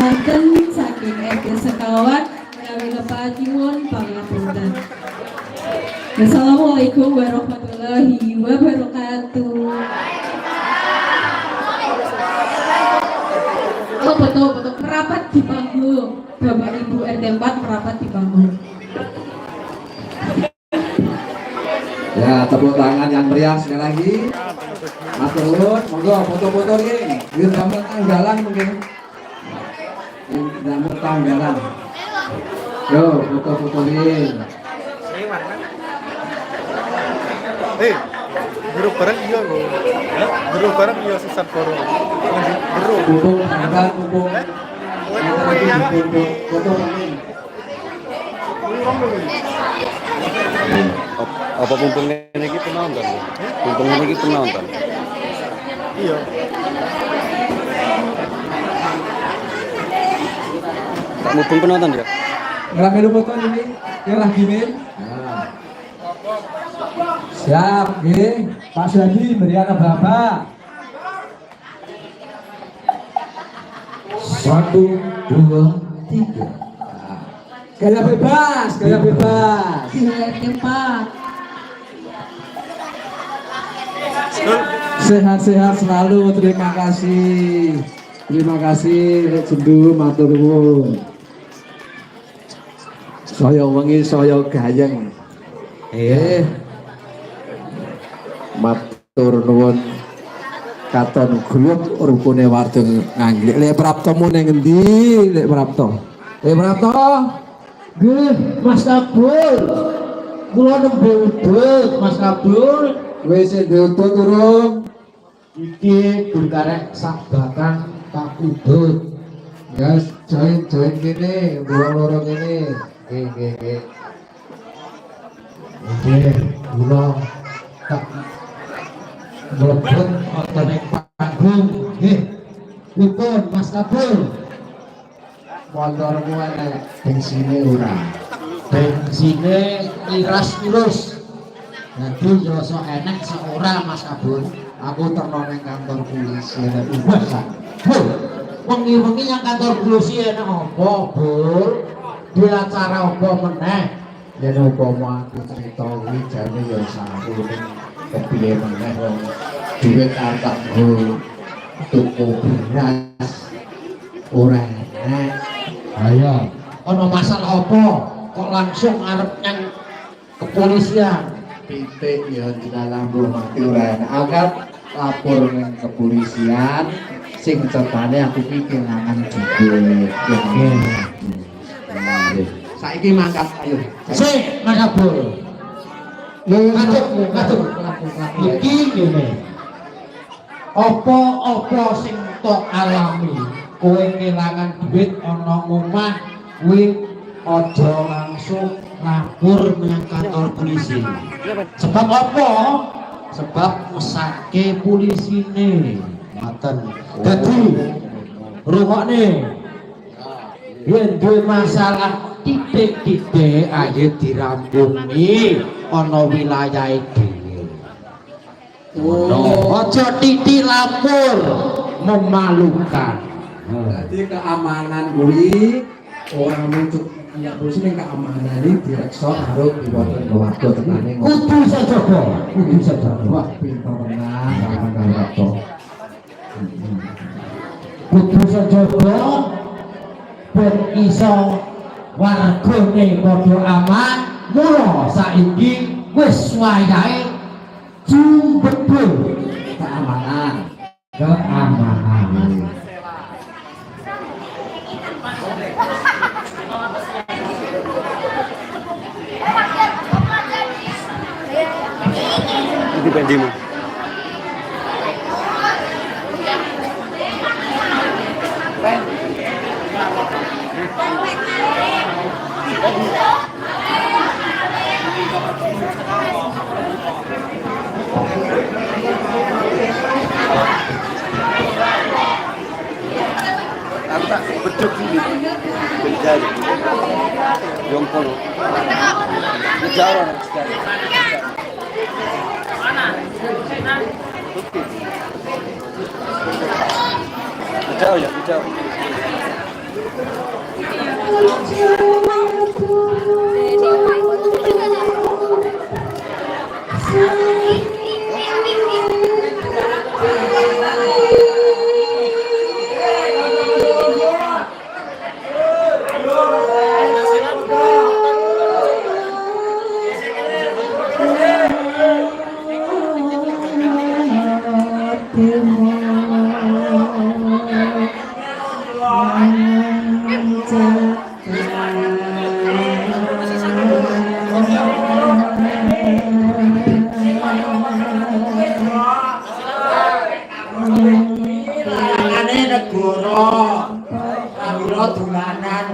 semanten saking RT sekawan menawi lepat nyuwun pangapunten. Wassalamualaikum warahmatullahi wabarakatuh. Oh betul merapat di panggung. Bapak Ibu RT 4 merapat di panggung. Ya, tepuk tangan yang meriah sekali lagi. Matur nuwun, monggo foto-foto iki. Biar damel tanggalan mungkin. Damel tanggalan. Yo, foto-foto iki. Grup bareng iya kok. Grup bareng iya sesat koro. Grup. Kumpul tanggal, kumpul. Foto ini. Apa mumpung ini kita nonton? Mumpung ini kita nonton. Iya. Tak mumpung penonton ya? Ngambil foto ini, yang lagi min. Siap, nggih. Pak Suhadi berikan Bapak. 1, 2, 3. Gaya bebas, gaya bebas. RT 4. Sehat-sehat selalu, terima kasih. Terima kasih, Lek Jendu, matur nuwun. Saya wengi, saya gayeng. Matur nuwun. Katon grup rukune warga Nganglik. Lek Praptomu ning endi, Lek Prapto? Lek Prapto? Nggih, Mas Kabul. Kula nembe udut, Mas Kabul. Wis ndudut urung? Iki durkarek sak batang tak udut. Ya, join kene, wong loro kene. Nggih. Nggih, kula tak mlebet wonten ing panggung. Nggih. Pripun Mas Kabul? Motormu enek bensine ora. Bensine iras-irus. Dadi yo sok enek sok ora Mas Kabul. Aku terno ning kantor polisi enek Masa? Bul, wengi-wengi yang kantor polisi enak apa, Bul? Di acara apa meneh? yen upama aku cerita kuwi jane ya saru ning kepiye meneh wong duit arep nggo tuku beras ora enek. Ayo, ono masalah apa? Kok langsung arep nyang kepolisian? Titik ya dilalambu mati ora enek. Angkat lapor ning kepolisian sing cetane aku ki kelangan duit. Saiki mangkat ayo. Sik, Mas Kabul. Ngatur. Iki ngene. Apa sing tok alami? Kowe kelangan duit ana omah, kuwi aja langsung lapor menyang kantor polisi. Sebab apa? Sebab mesake polisine. Ngoten. Dadi rungokne. Yen duwe masalah titik-titik ayo dirampungi ana wilayahe dhewe. Aja titik lapor memalukan. Jadi keamanan kuwi orang muncul ya polisi ning keamanan iki direksa karo diwoten keluarga tenane. Kudu sajaga, kudu sajaga. Wah, pinter tenan kawan-kawan to. Kudu sajaga ben iso wargane padha aman. Mula saiki wis wayahe jumbedul Keamanan. Di pendimu. Aku tak beduk sini. Benjari. Jongkol. Jauh sekali. Jauh ya, jauh. Ane negara kanggo dolanan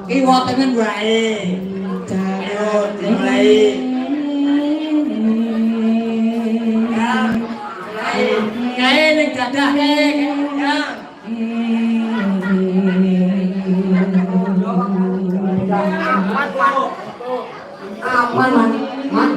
kiwa tengen wae. Ayo dimulai. Kae ning dadah kae ya. Aman man.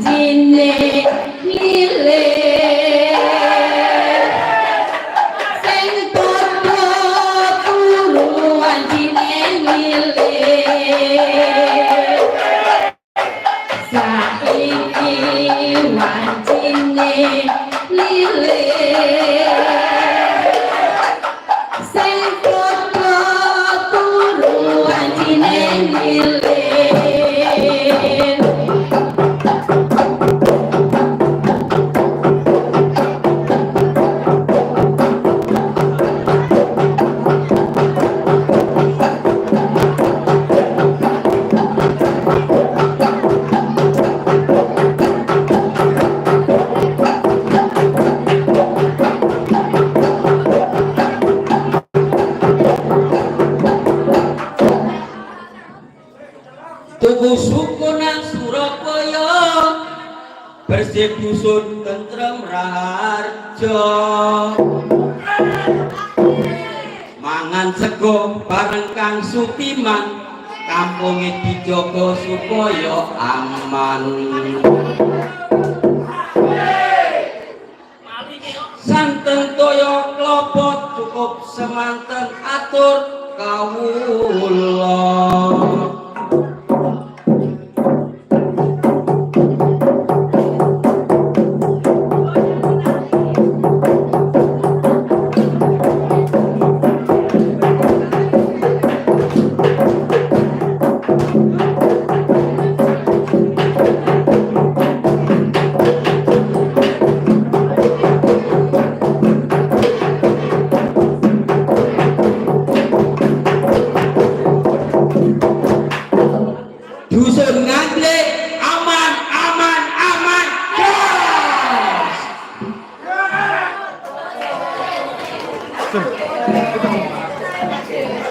wancine lile sing padha turu wancine lile saiki wancine lile sing padha turu wancine lile. Tuku suku nang Surabaya bersih dusun tentrem raharjo mangan sego bareng Kang Sutiman kampunge dijogo supaya aman santen toyo klopot cukup semanten atur kawula. Dusun Ngandle aman aman aman gas.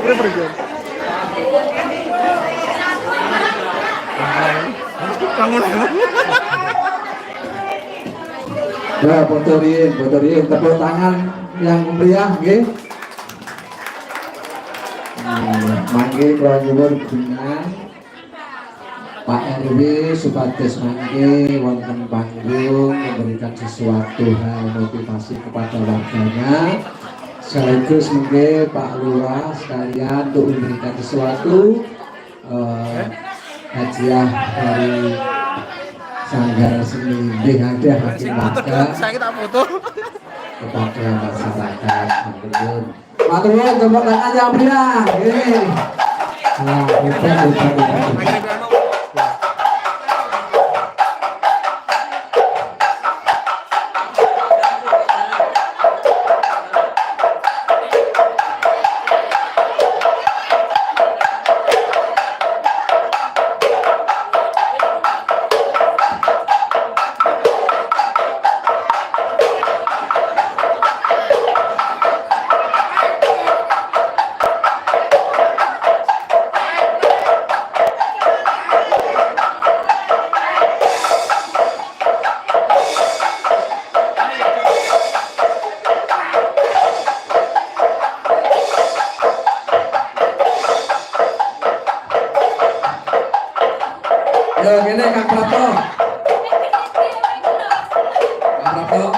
Udah pergi. Bangun. Ya, bocorin, tepuk tangan yang meriah, nggih. Mangke kula nyuwun dengan Pak RW supados mangke wonten panggung memberikan sesuatu hal motivasi kepada warganya. Sekaligus mungkin Pak Lurah sekalian untuk memberikan sesuatu hadiah dari Sanggar Seni Hadiah Hakim Warga kepada masyarakat. Matur tepuk tangan yang meriah. Nah, hebat. Yo, gini Kang Prato. Kang Prato.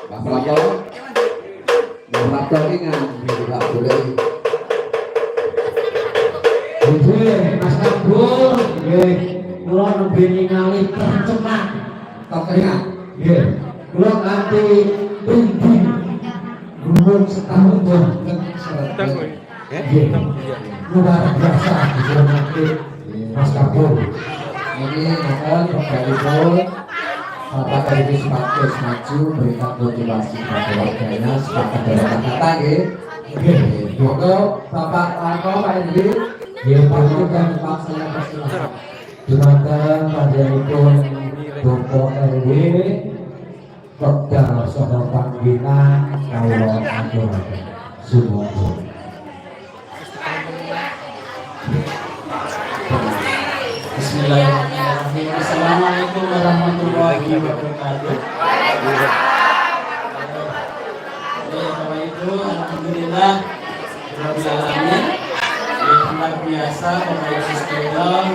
Kang Prato. Kang Prato ini nggak boleh. Oke, Mas Kabul, nggih, kula nembe ningali tercemar. Tokenya. Nggih, kula kanthi tinggi gunung setahun boten selesai. Luar biasa dihormati Mas Kabul. Ini mohon Bapak Bapak dari Sepakus maju berikan motivasi kepada warganya sepakat dari kata-kata nggih. Monggo Bapak Larko Pak Edi. Yang dan Pak saya persilakan. Dumateng panjenenganipun Bapak RW Kopda Soho Panggilan Kawula aturaken. Sumangga. Bismillahirrahmanirrahim. Assalamualaikum warahmatullahi wabarakatuh. Bapak Ibu, alhamdulillah, Rabbil alamin. biasa Bapak Ibu sekalian,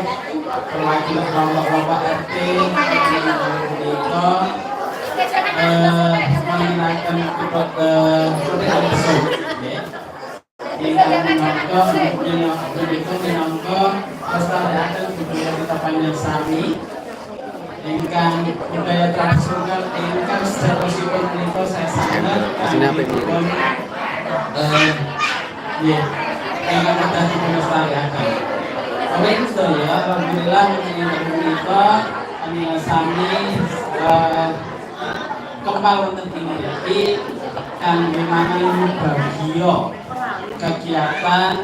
perwakilan bapak-bapak RT mengenalkan kepada langsung minangka pelestarian budaya kita Panjang-Sami ingkang budaya tradisional ingkang sejarahipun menika saya sangat ingkang ada di pelestariakan. Oleh itu saya alhamdulillah menika Panjang-Sami kempal wonten ing iki kan memang bahagia kegiatan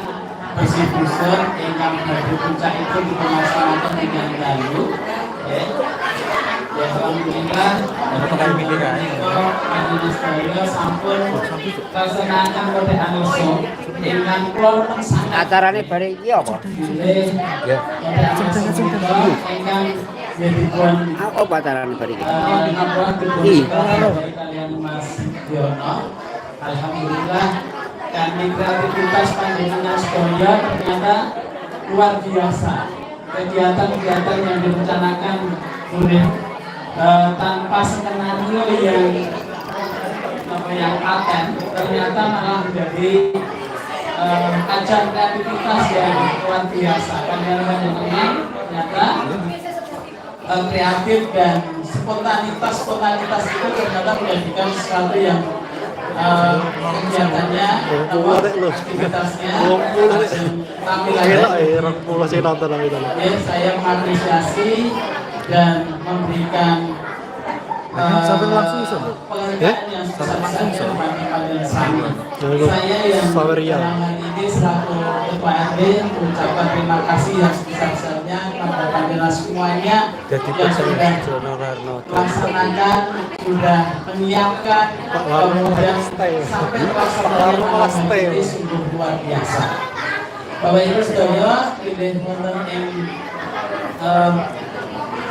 bersih-bersih ingkang badhe puncakipun dipunlaksanaken dengan dalu ya alhamdulillah menika sampun laksanaken kodekan langsung ingkang kula Acarane bare iki apa? ya ingkang dipun Apa acarane bare iki? kalian Mas Yono alhamdulillah kami kreativitas panjenengan sedaya ternyata luar biasa. Kegiatan-kegiatan yang direncanakan oleh tanpa skenario yang paten ternyata malah menjadi ajang kreativitas yang luar biasa. Panjenengan ternyata kreatif dan spontanitas itu ternyata menjadikan sesuatu yang kegiatannya atau aktivitasnya tampilannya saya mengapresiasi dan memberikan penghargaan yang sebesar-besarnya kepada Panjang-Sami. Saya yang dalam ini selaku Ketua RW mengucapkan terima kasih yang sebesar-besarnya kepada Panjang semuanya yang sudah melaksanakan, sudah menyiapkan, kemudian sampai pelaksanaan ini sungguh luar biasa. Bapak Ibu sedaya, pilih wonten ing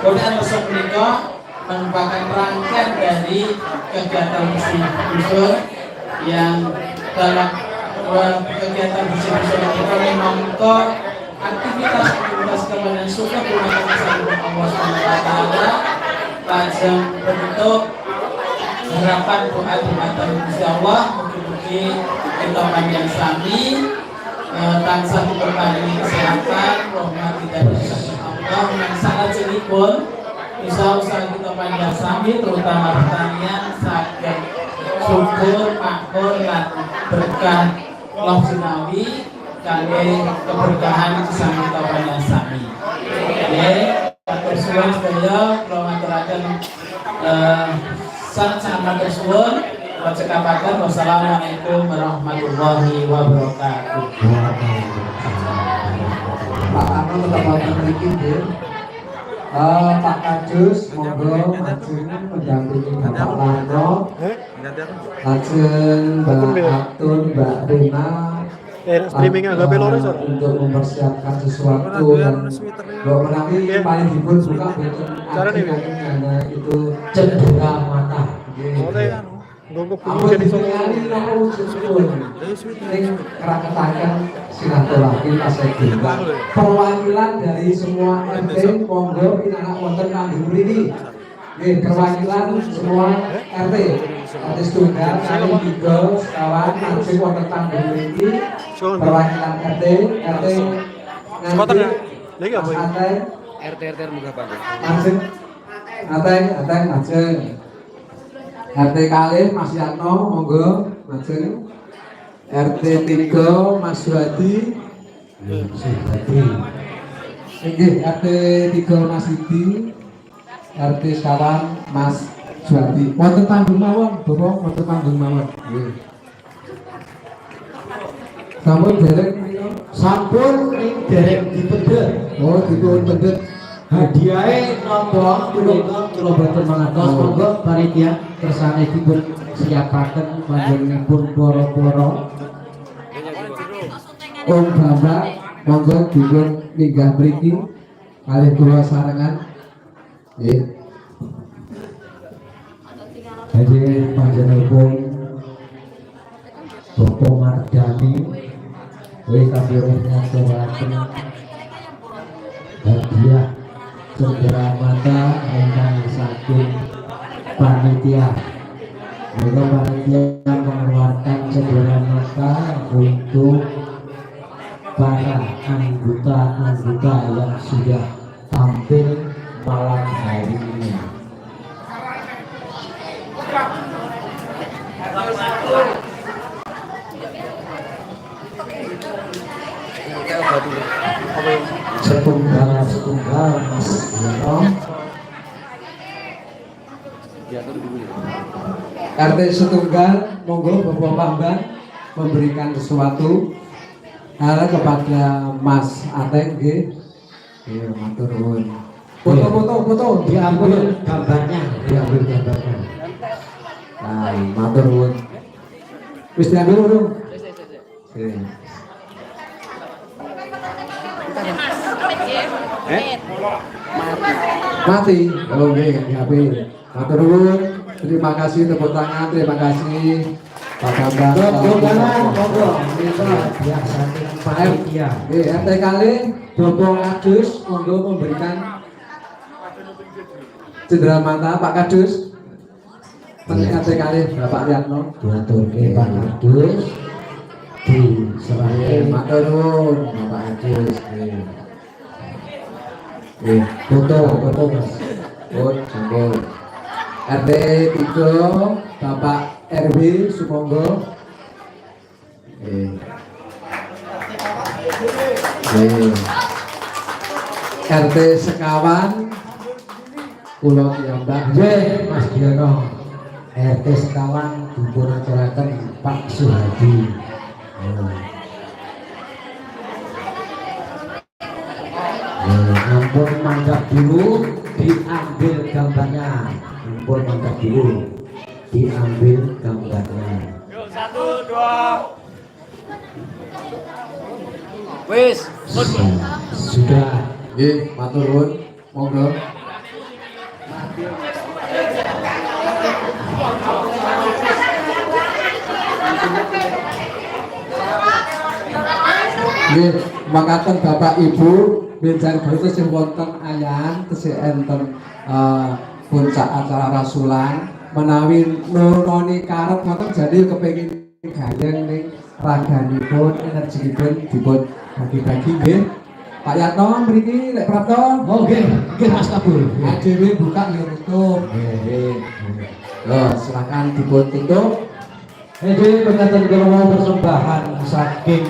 kodekan lesung menika merupakan rangkaian dari kegiatan bersih-bersih yang dalam kegiatan bersih-bersih itu memangko aktivitas kepada suka bulan Allah SWT lajeng bentuk harapan doa insya Allah mungkin kita Panjang-Sami tansah diberkahi kesehatan rahmat dan Allah yang sangat jenipun usaha-usaha kita Panjang-Sami terutama pertanian saged syukur makmur lan berkah Allah Jinawi kangge keberkahan sami kita Panjang-Sami. Nggih, matur suwun sedaya kula maturaken sangat matur suwun. Cekapaken wassalamualaikum warahmatullahi wabarakatuh. Pak Arno tetap wonten mriki nggih. Pak Kadus monggo maju mendampingi Bapak Larno. Lajeng Mbak Atun, Mbak Rina streaming agak pelores untuk mempersiapkan sesuatu yang menawi paling dipun buka karena itu cedera mata. Ampun sekali nopo wujudipun ning kraketaken silaturahmi pasrah perwakilan dari semua RT monggo pinarak wonten kangge mriki. Nggih, perwakilan semua RT. RT setunggal kali 3 sekawan langsung wonten kangge mriki. Perwakilan RT nanti lagi apa RT muga panjang. langsung ateng lajeng RT kalih Mas Yatno monggo lajeng RT 3 Mas Wadi nggih RT 3 Mas Idi RT sekawan Mas Juwadi wonten panggung mawon Bapak wonten panggung mawon nggih sampun dereng Sampun ing dereng dipedhet. oh dipun pendet Hadiahe napa kula boten mangertos monggo panitia kersane dipun siapaken panjenenganipun para-para Om Bambang monggo dipun minggah mriki kalih kula sarengan nggih Jadi panjenenganipun Bapak Mardani kami ngaturaken hadiah cendera mata ingkang saking panitia. Mereka panitia mengeluarkan cendera mata untuk para anggota-anggota yang sudah tampil malam hari ini. Setunggal Mas Yono. RT setunggal, monggo Bapak Pambang memberikan sesuatu kepada Mas Ateng nggih. Iya, matur nuwun. Foto Diambil gambarnya. Nah, matur nuwun. Wis diambil urung? Oke. Mati. Oh nggih, diambil. Matur nuwun. Terima kasih tepuk tangan, terima kasih Pak Bambang. Monggo kita biasa panitia. RT kali Bapak Kadus monggo memberikan cendera mata Pak Kadus. RT kali Bapak Yatno Diaturke Pak Kadus diserahke matur nuwun Bapak Kadus. foto Mas. Pun sampun. RT 3 Bapak RW Sumonggo. RT sekawan Pulau Piyambak. Nggih Mas Diono. RT sekawan dipun aturaken Pak Suhadi. Ampun mangkat dulu, diambil gambarnya. Ampun mangkat dulu, diambil gambarnya. Yuk, 1, 2. Wis, Sudah. Nggih, matur nuwun. Monggo. Nggih, makaten Bapak Ibu benjang berita sing wonten ayan tesih enten puncak acara rasulan menawi nuroni karep ngoten jadi kepengin gayeng ning raganipun energinipun dipun bagi-bagi nggih. Pak Yatno mriki lek prapto. Oh nggih Mas Kabul. Dhewe buka ya tutup. Nggih. Loh, silakan dipun tutup. Ini pengantin kula persembahan saking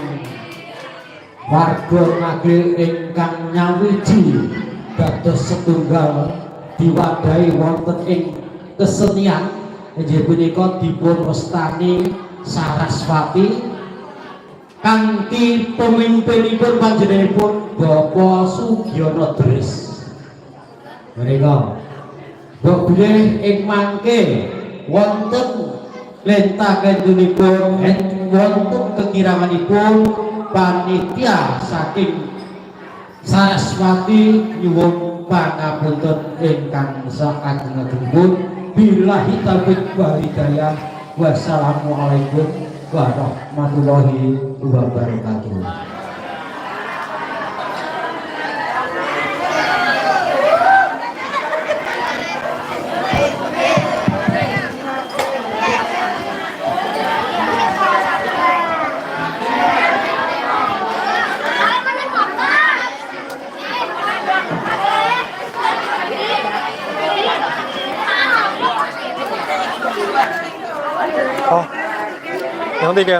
warga Ngagel ingkang nyawiji dados setunggal diwadahi wonten ing kesenian inggih punika dipun wastani Saraswati kanthi pemimpinipun panjenenganipun Bapak Sugiono Dres. Menika Mbok bilih ing mangke wonten lenta kendunipun wonten kekiramanipun panitia saking Saraswati nyuwun pangapunten ingkang saageng-agengipun. Billahi taufiq wal hidayah. Wassalamualaikum warahmatullahi wabarakatuh. Yang tiga.